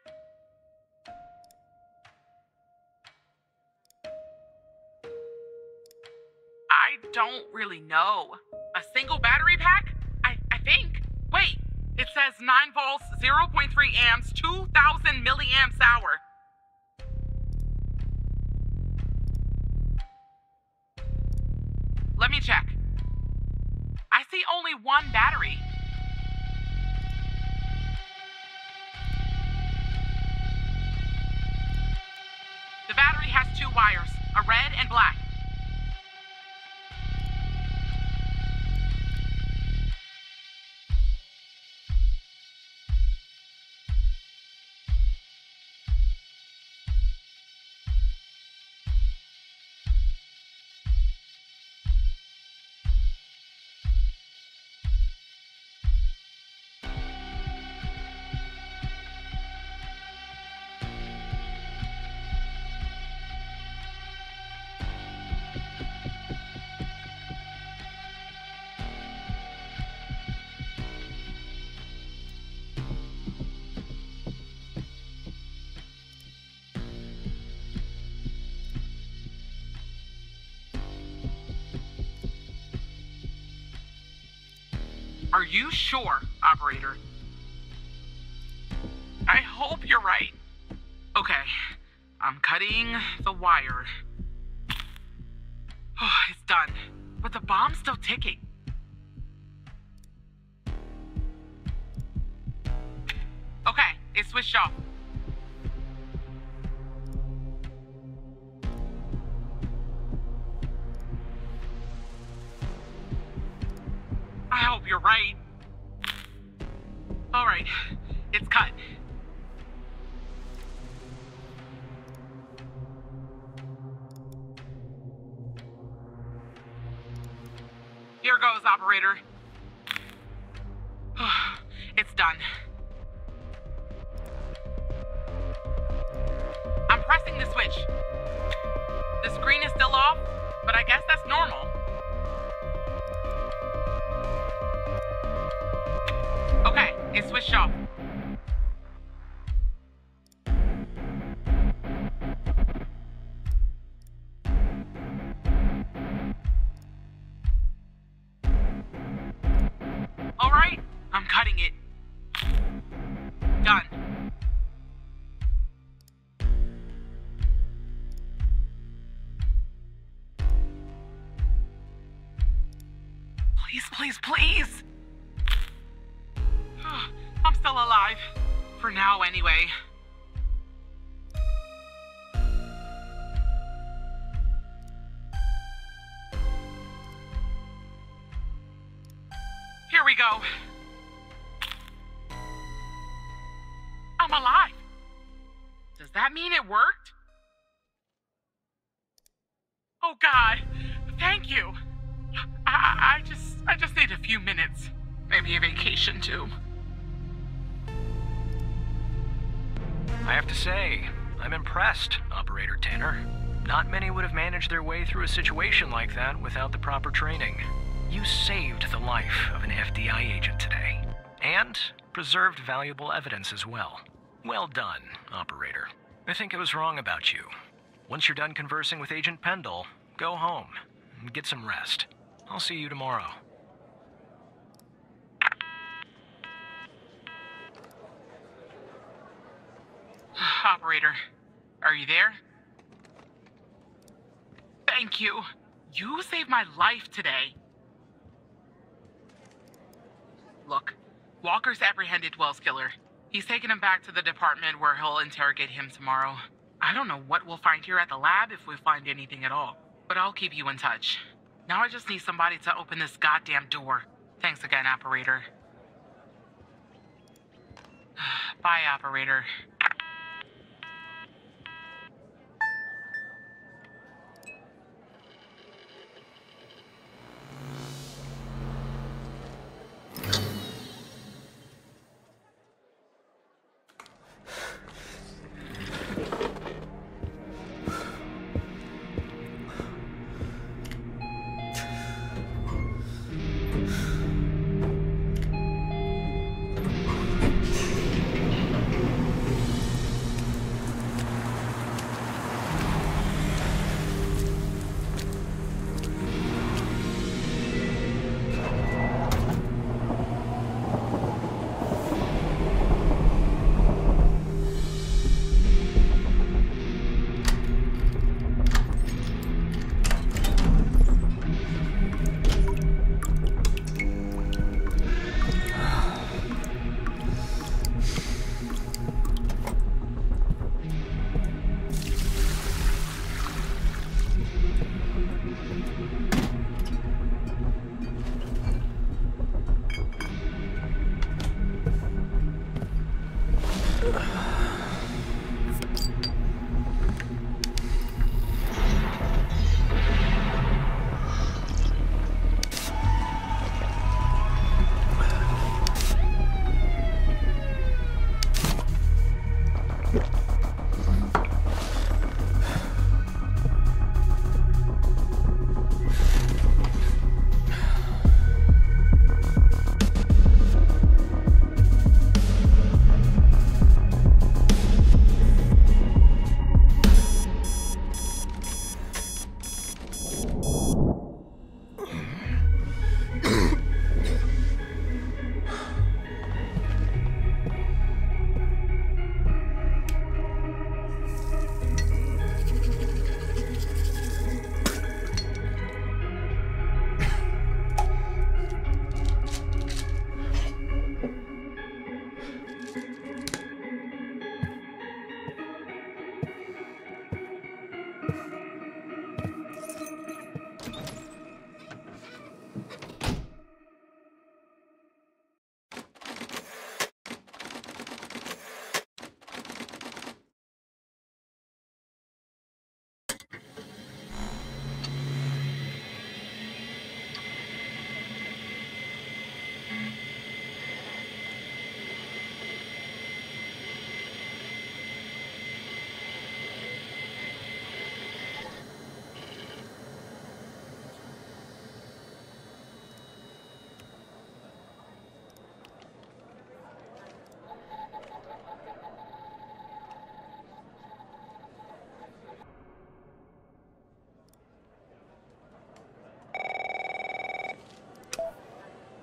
I don't really know. A single battery pack? I think. Wait, it says 9 volts, 0.3 amps, 2,000 milliamps hour. Let me check. I see only 1 battery. The battery has 2 wires, a red and black. Are you sure, operator? I hope you're right. Okay, I'm cutting the wire. Oh, it's done. But the bomb's still ticking. Okay, it's switched off. I hope you're right. All right, it's cut. Here goes, operator. It's done. I'm pressing the switch. The screen is still off, but I guess that's normal. Okay, it's switched off. All right, I'm cutting it. Done. Please, please, please. I'm still alive. For now, anyway. Here we go. I'm alive. Does that mean it worked? Oh God, thank you. I just need a few minutes. Maybe a vacation too. I have to say, I'm impressed, Operator Tanner. Not many would have managed their way through a situation like that without the proper training. You saved the life of an FDI agent today, and preserved valuable evidence as well. Well done, Operator. I think I was wrong about you. Once you're done conversing with Agent Pendle, go home and get some rest. I'll see you tomorrow. operator. Are you there? Thank you. You saved my life today. Look, Walker's apprehended Wells' killer. He's taken him back to the department where he'll interrogate him tomorrow. I don't know what we'll find here at the lab if we find anything at all, but I'll keep you in touch. Now I just need somebody to open this goddamn door. Thanks again, operator. Bye, operator.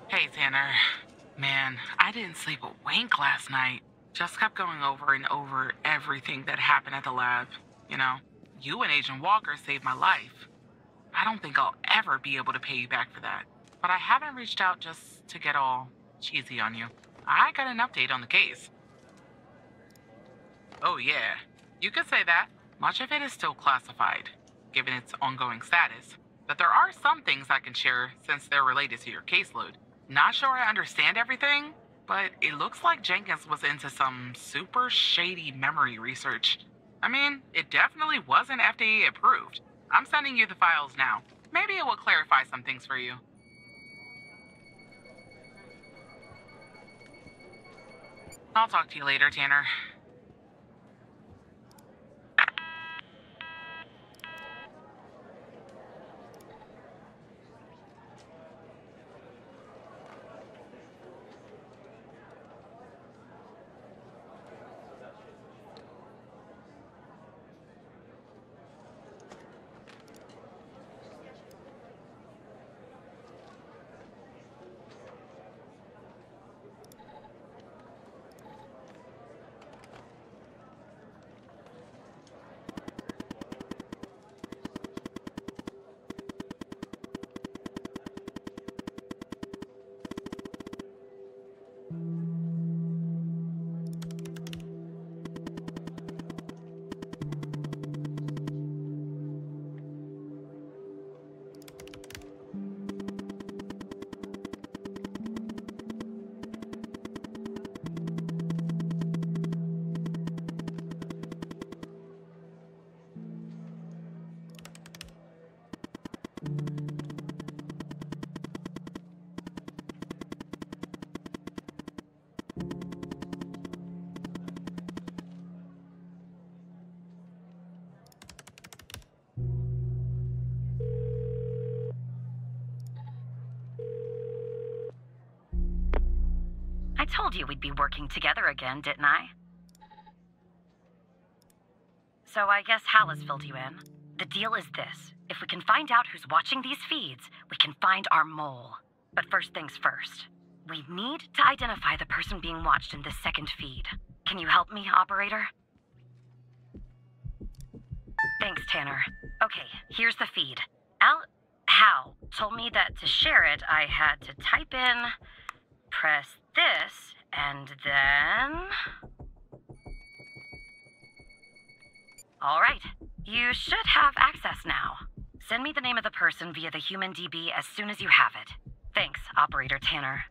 Hey, Tanner. Man, I didn't sleep a wink last night. Just kept going over and over everything that happened at the lab. You know, you and Agent Walker saved my life. I don't think I'll ever be able to pay you back for that. But I haven't reached out just to get all cheesy on you. I got an update on the case. Oh yeah, you could say that. Much of it is still classified, given its ongoing status. But there are some things I can share since they're related to your caseload. Not sure I understand everything, but it looks like Jenkins was into some super shady memory research. I mean, it definitely wasn't FDA approved. I'm sending you the files now. Maybe it will clarify some things for you. I'll talk to you later, Tanner. told you we'd be working together again, didn't I? So I guess Hal has filled you in. The deal is this. If we can find out who's watching these feeds, we can find our mole. But first things first. We need to identify the person being watched in this second feed. Can you help me, operator? Thanks, Tanner. Okay, here's the feed. Hal told me that to share it, I had to type in, press this, and then... All right, you should have access now. Send me the name of the person via the human DB as soon as you have it. Thanks, Operator Tanner.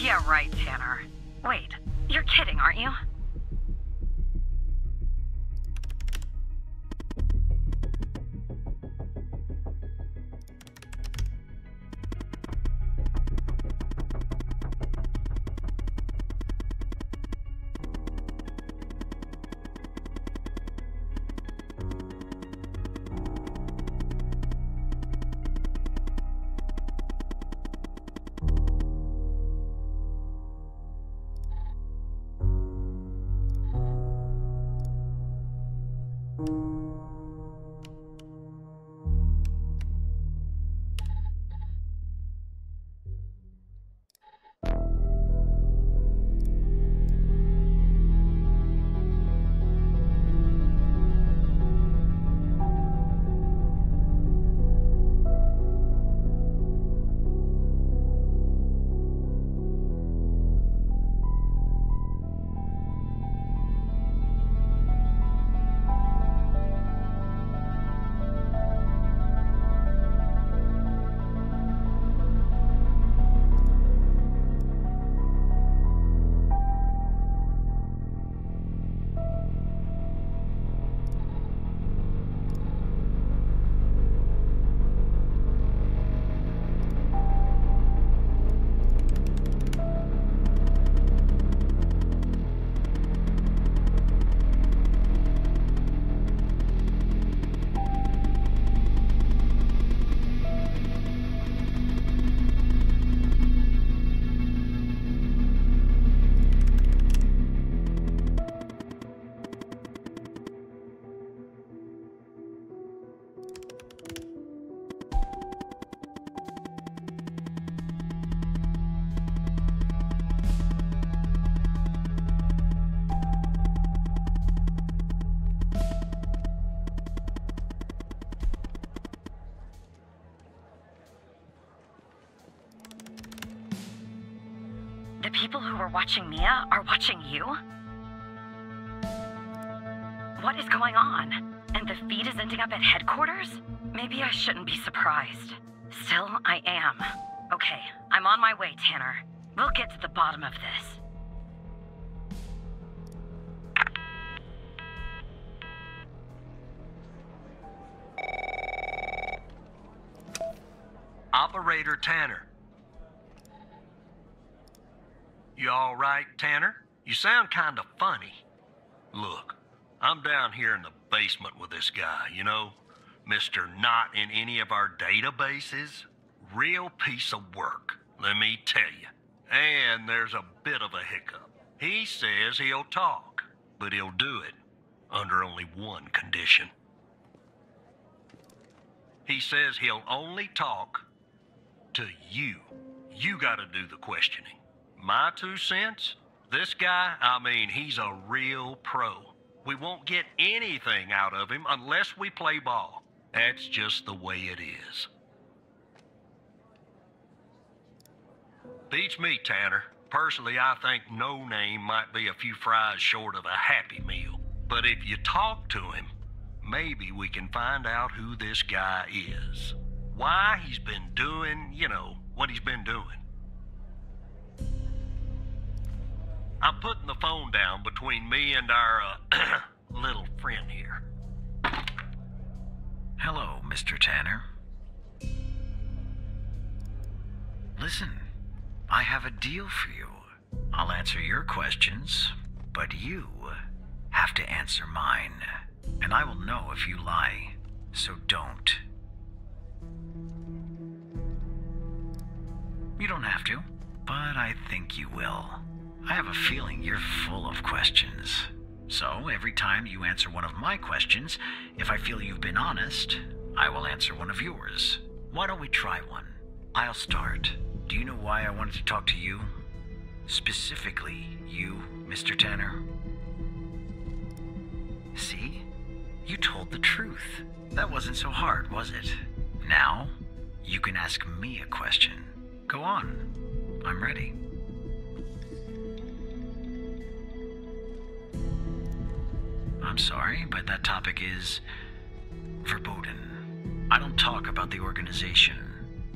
Yeah, right, Tanner. Wait, you're kidding, aren't you? The people who were watching Mia are watching you? What is going on? And the feed is ending up at headquarters? Maybe I shouldn't be surprised. Still, I am. Okay, I'm on my way, Tanner. We'll get to the bottom of this. Operator Tanner. You all right, Tanner? You sound kind of funny. Look, I'm down here in the basement with this guy, you know? Mr. Not in any of our databases. Real piece of work, let me tell you. And there's a bit of a hiccup. He says he'll talk, but he'll do it under only one condition. He says he'll only talk to you. You gotta do the questioning. My 2 cents? This guy, I mean, he's a real pro. We won't get anything out of him unless we play ball. That's just the way it is. Beats me, Tanner. Personally, I think No Name might be a few fries short of a Happy Meal. But if you talk to him, maybe we can find out who this guy is. Why he's been doing, you know, what he's been doing. I'm putting the phone down between me and our, little friend here. Hello, Mr. Tanner. Listen, I have a deal for you. I'll answer your questions, but you have to answer mine. And I will know if you lie, so don't. You don't have to, but I think you will. I have a feeling you're full of questions. So, every time you answer one of my questions, if I feel you've been honest, I will answer one of yours. Why don't we try one? I'll start. Do you know why I wanted to talk to you? Specifically, you, Mr. Tanner? See? You told the truth. That wasn't so hard, was it? Now, you can ask me a question. Go on. I'm ready. I'm sorry, but that topic is verboten. I don't talk about the organization.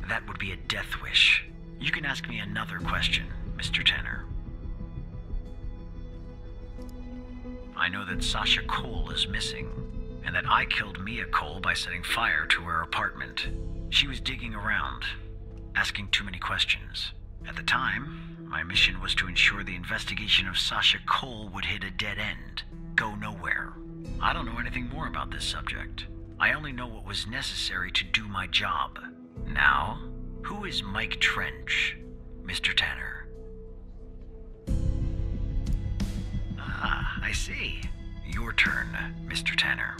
That would be a death wish. You can ask me another question, Mr. Tanner. I know that Sasha Cole is missing, and that I killed Mia Cole by setting fire to her apartment. She was digging around, asking too many questions. At the time, my mission was to ensure the investigation of Sasha Cole would hit a dead end, go nowhere. I don't know anything more about this subject. I only know what was necessary to do my job. Now, who is Mike Trench, Mr. Tanner? Ah, I see. Your turn, Mr. Tanner.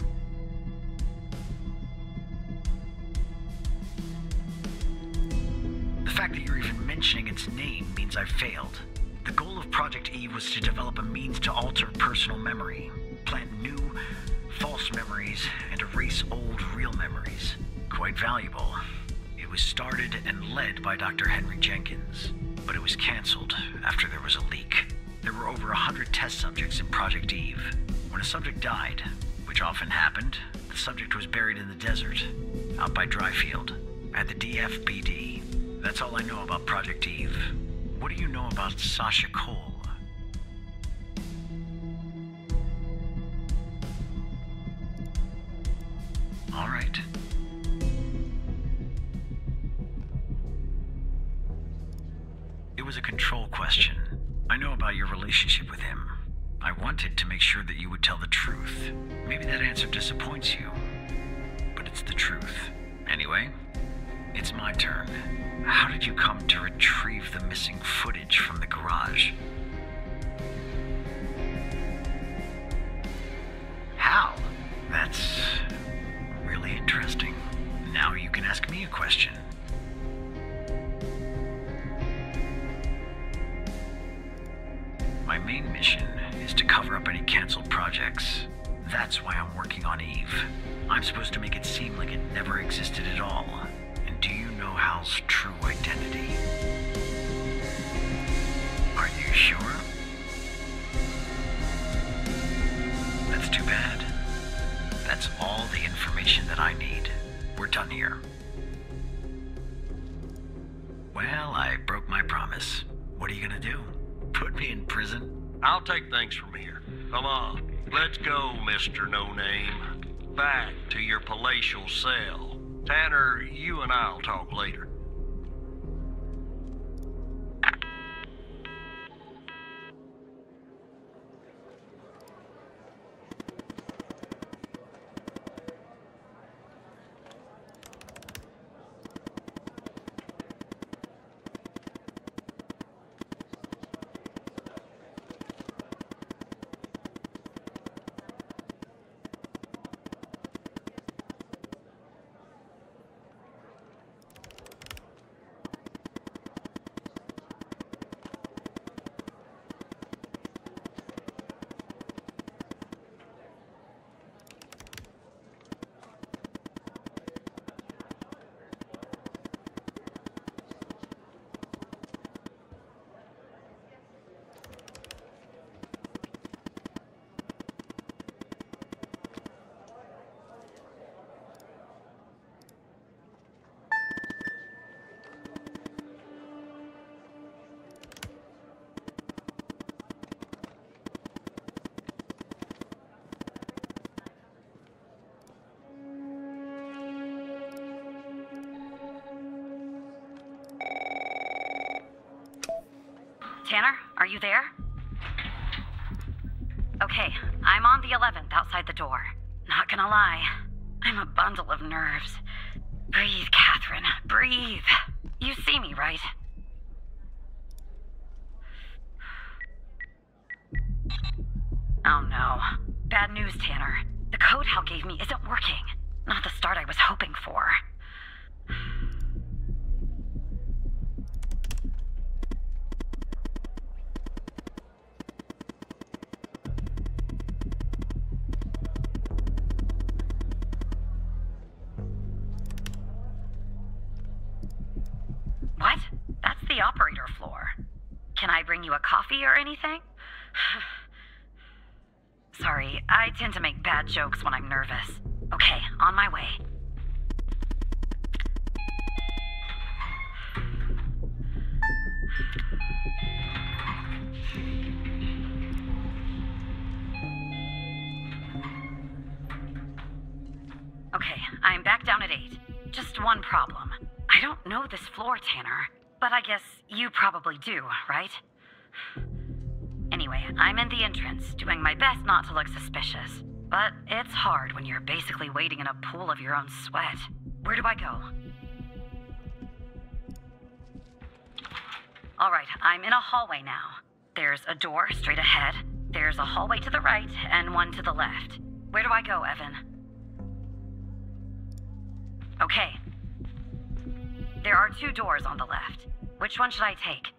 The fact that you're even mentioning its name means I've failed. The goal of Project Eve was to develop a means to alter personal memory, plant new, false memories, and erase old, real memories. Quite valuable. It was started and led by Dr. Henry Jenkins, but it was canceled after there was a leak. There were over 100 test subjects in Project Eve. When a subject died, which often happened, the subject was buried in the desert, out by Dryfield, at the DFBD. That's all I know about Project Eve. What do you know about Sasha Cole? All right. It was a control question. I know about your relationship with him. I wanted to make sure that you would tell the truth. Maybe that answer disappoints you, but it's the truth. Anyway, it's my turn. How did you come to retrieve the missing footage from the garage? How? That's really interesting. Now you can ask me a question. My main mission is to cover up any canceled projects. That's why I'm working on Eve. I'm supposed to make it seem like it never existed at all. And do you know Hal's true identity? Are you sure? That's too bad. That's all the information that I need. We're done here. Well, I broke my promise. What are you gonna do? Put me in prison? I'll take things from here. Come on, let's go, Mr. No Name. Back to your palatial cell. Tanner, you and I'll talk later. Are you there? Okay, I'm on the 11th outside the door. Not gonna lie, I'm a bundle of nerves. Breathe, Catherine, breathe. You see me, right? Oh no. Bad news, Tanner. The code Hal gave me isn't working. Not the start I was hoping for. What? That's the operator floor. Can I bring you a coffee or anything? Sorry, I tend to make bad jokes when I'm nervous. Okay, on my way. Okay, I'm back down at 8. Just one problem. I don't know this floor, Tanner, but I guess you probably do, right? Anyway, I'm in the entrance, doing my best not to look suspicious. But it's hard when you're basically waiting in a pool of your own sweat. Where do I go? Alright, I'm in a hallway now. There's a door straight ahead, there's a hallway to the right, and one to the left. Where do I go, Evan? Okay. There are 2 doors on the left. Which one should I take?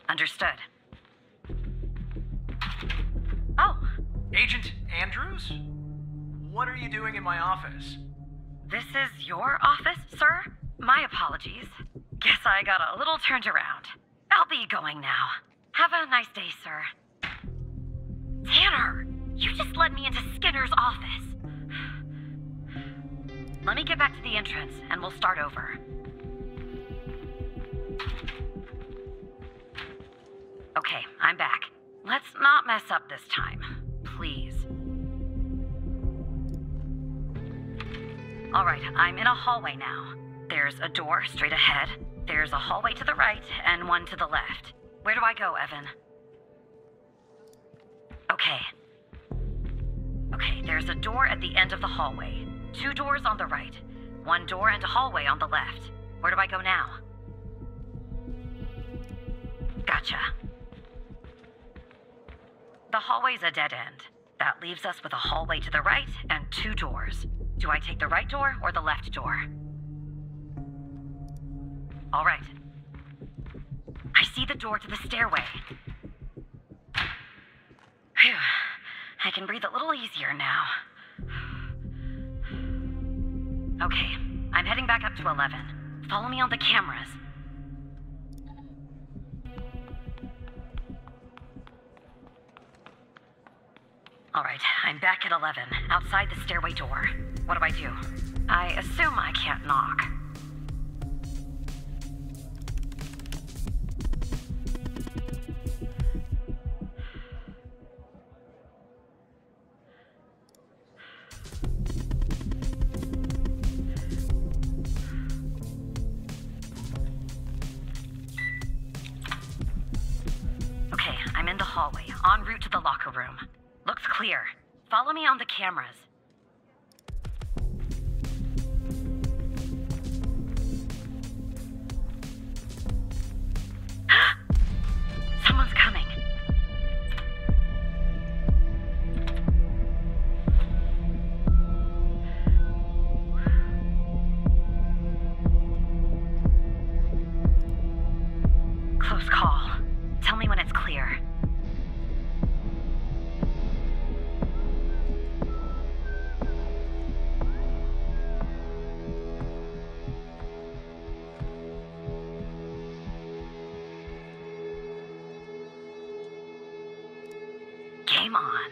Understood. Oh! Agent Andrews? What are you doing in my office? This is your office, sir? My apologies. Guess I got a little turned around. I'll be going now. Have a nice day, sir. Tanner! You just led me into Skinner's office. Let me get back to the entrance, and we'll start over. Okay, I'm back. Let's not mess up this time, please. Alright, I'm in a hallway now. There's a door straight ahead, there's a hallway to the right, and one to the left. Where do I go, Evan? Okay. Okay, there's a door at the end of the hallway. 2 doors on the right, 1 door and a hallway on the left. Where do I go now? Gotcha. The hallway's a dead end. That leaves us with a hallway to the right and 2 doors. Do I take the right door or the left door? All right. I see the door to the stairway. Phew. I can breathe a little easier now. Okay, I'm heading back up to 11. Follow me on the cameras. Alright, I'm back at 11, outside the stairway door. What do I do? I assume I can't knock. Okay, I'm in the hallway, en route to the locker room. Looks clear. Follow me on the cameras. Someone's coming. Close call. Tell me when it's clear. Game on.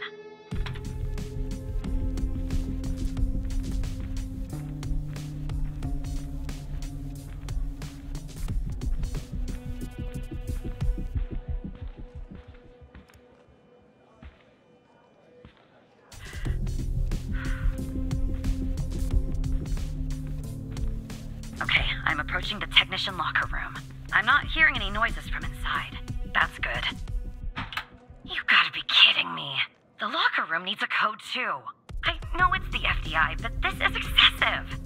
Okay, I'm approaching the technician locker room. I'm not hearing any noises from inside. inside. That's good. You've got to be kidding me. The locker room needs a code too. I know it's the FDI, but this is excessive.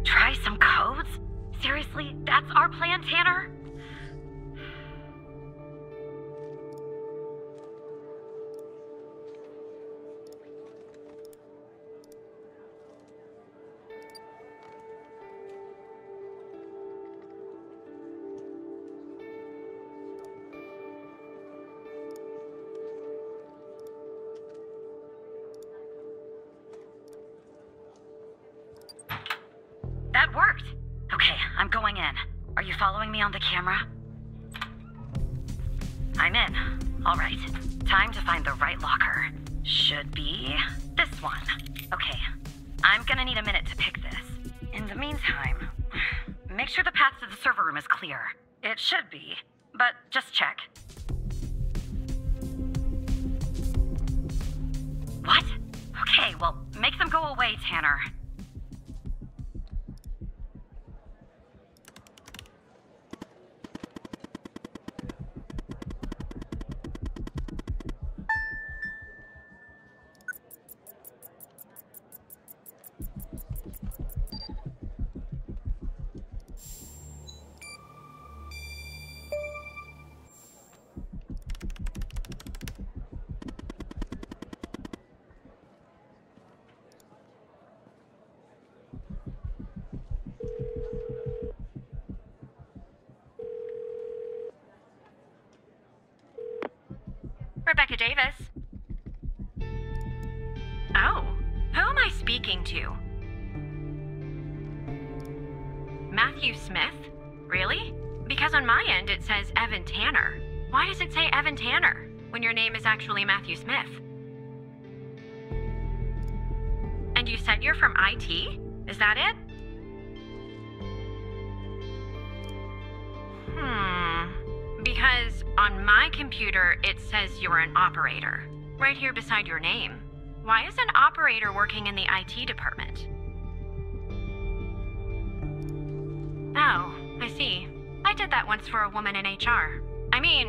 Try some codes? Seriously, that's our plan, Tanner? That worked. Okay, I'm going in. Are you following me on the camera? I'm in. All right. Time to find the right locker. Should be this one. Okay. I'm gonna need a minute to pick this. In the meantime, make sure the path to the server room is clear. It should be, but just check. What? Okay, well, make them go away, Tanner. Rebecca Davis. Oh, who am I speaking to? Matthew Smith? Really? Because on my end it says Evan Tanner. Why does it say Evan Tanner when your name is actually Matthew Smith? And you said you're from IT? Is that it? Because on my computer, it says you're an operator, right here beside your name. Why is an operator working in the IT department? Oh, I see. I did that once for a woman in HR. I mean,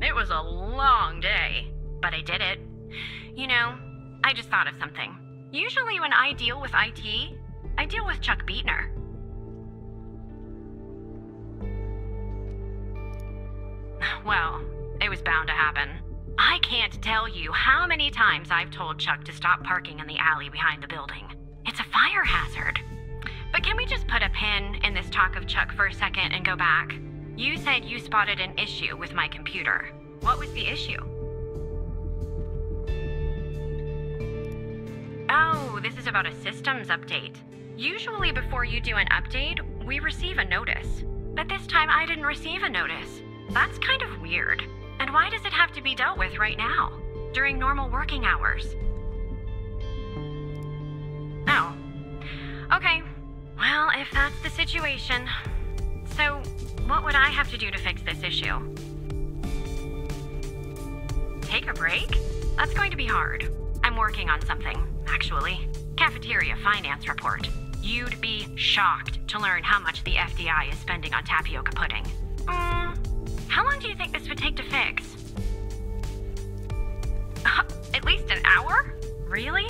it was a long day, but I did it. You know, I just thought of something. Usually when I deal with IT, I deal with Chuck Beatner. Well, it was bound to happen. I can't tell you how many times I've told Chuck to stop parking in the alley behind the building. It's a fire hazard. But can we just put a pin in this talk of Chuck for a second and go back? You said you spotted an issue with my computer. What was the issue? Oh, this is about a systems update. Usually before you do an update, we receive a notice. But this time I didn't receive a notice. That's kind of weird. And why does it have to be dealt with right now, during normal working hours? Oh. Okay. Well, if that's the situation. So, what would I have to do to fix this issue? Take a break? That's going to be hard. I'm working on something, actually. Cafeteria finance report. You'd be shocked to learn how much the FDI is spending on tapioca pudding. How long do you think this would take to fix? At least an hour? Really?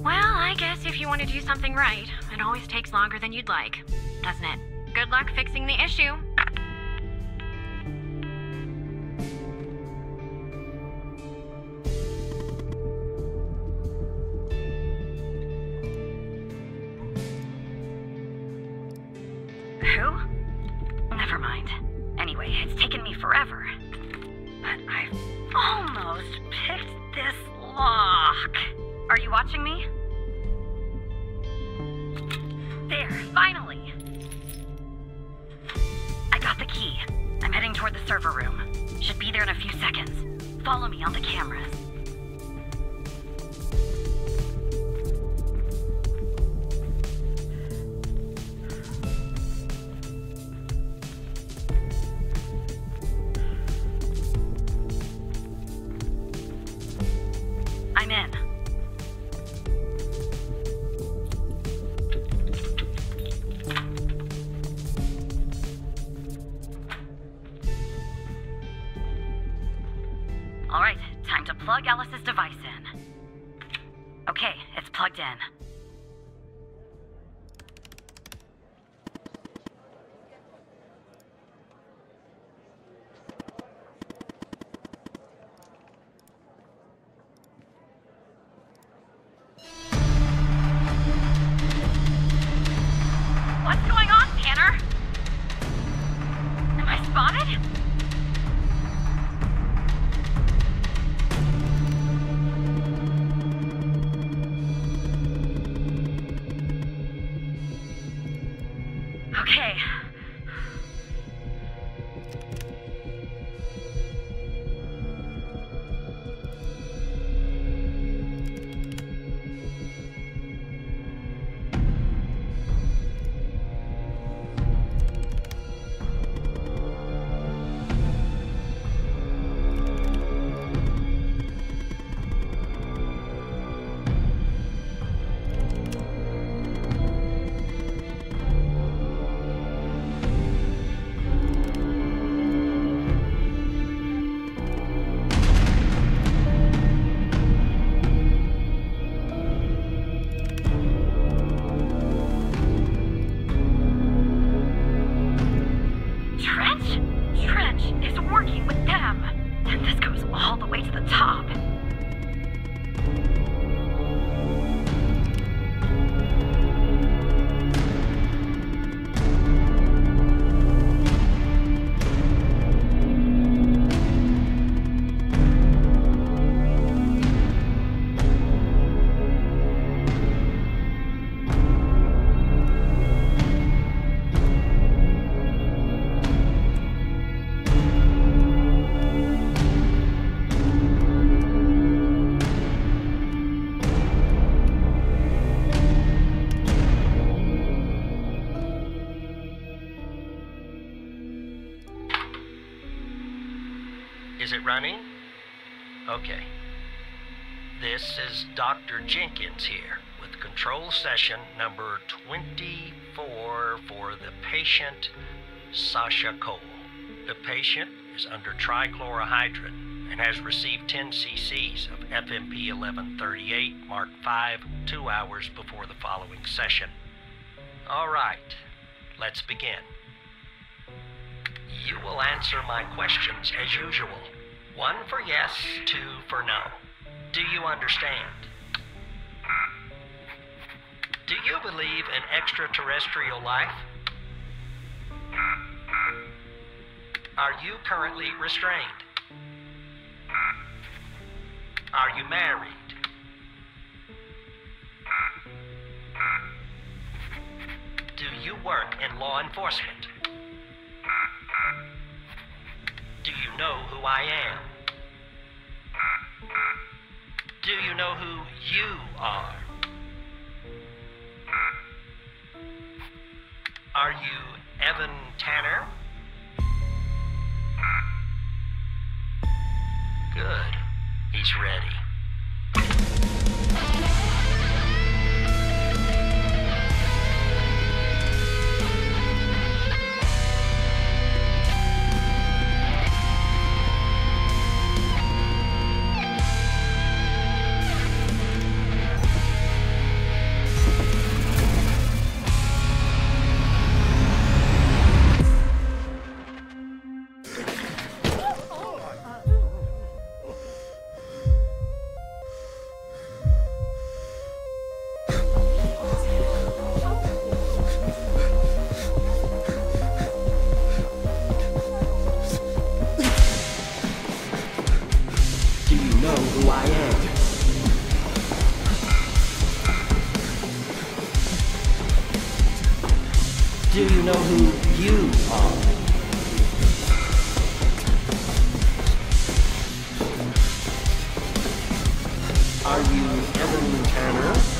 Well, I guess if you want to do something right, it always takes longer than you'd like, doesn't it? Good luck fixing the issue. Who? Never mind. Anyway, it's taken me forever. But I've almost picked this lock. Are you watching me? There, finally! I got the key. I'm heading toward the server room. Should be there in a few seconds. Follow me on the cameras. I'm in. All right, time to plug Alice's device in. Okay, it's plugged in. What's going on, Tanner? Am I spotted? Okay. Trench is working with them. And this goes all the way to the top. Is it running? Okay. This is Dr. Jenkins here with control session number 24 for the patient Sasha Cole. The patient is under trichlorohydrin and has received 10 cc's of FMP 1138 Mark V 2 hours before the following session. All right, let's begin. You will answer my questions as usual. 1 for yes, 2 for no. Do you understand? Do you believe in extraterrestrial life? Are you currently restrained? Are you married? Do you work in law enforcement? Do you know who I am? Do you know who you are? Are you Evan Tanner? Good. He's ready. Do you know who you are? Are you Evan Tanner?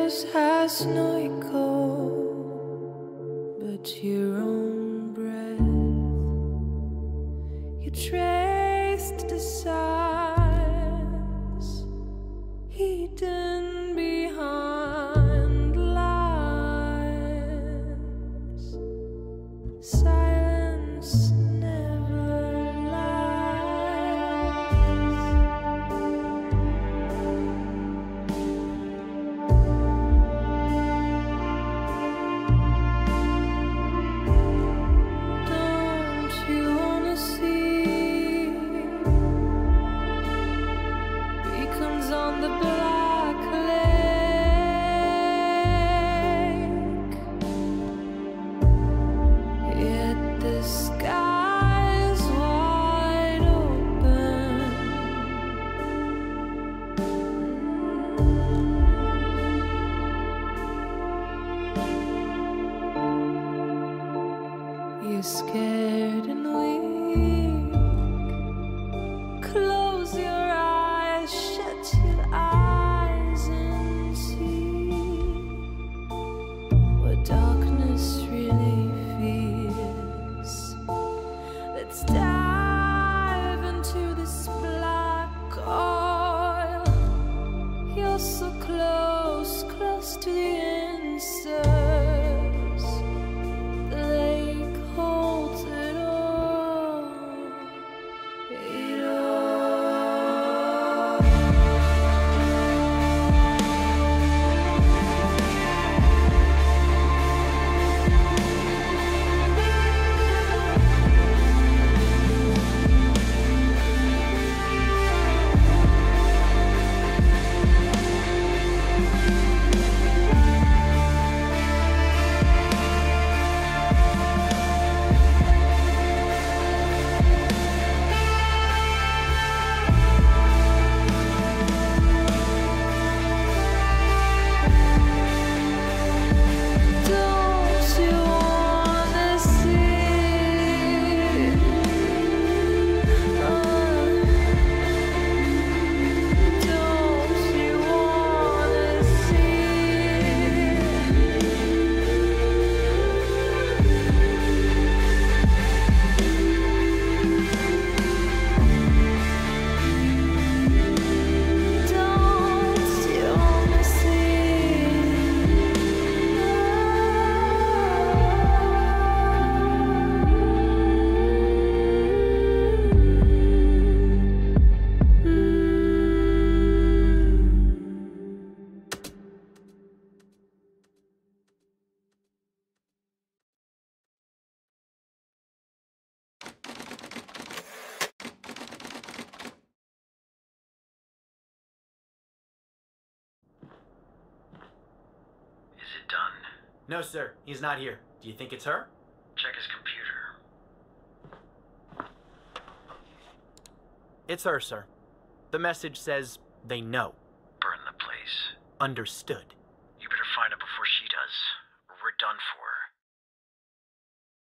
voice has no echo but your own breath. You traced the signs hidden behind lines. Silence never lies. Don't you wanna see beacons on the black lake? Yet the sky's wide open. You're scared and weak. Close your eyes, shut your eyes and see what darkness really feels. Let's dive into this black oil. You're so close, close to the answers. The lake holds it all. It all. Don't you wanna see? Don't you wanna see? Don't you wanna Is it done? No, sir. He's not here. Do you think it's her? Check his computer. It's her, sir. The message says they know. Burn the place. Understood.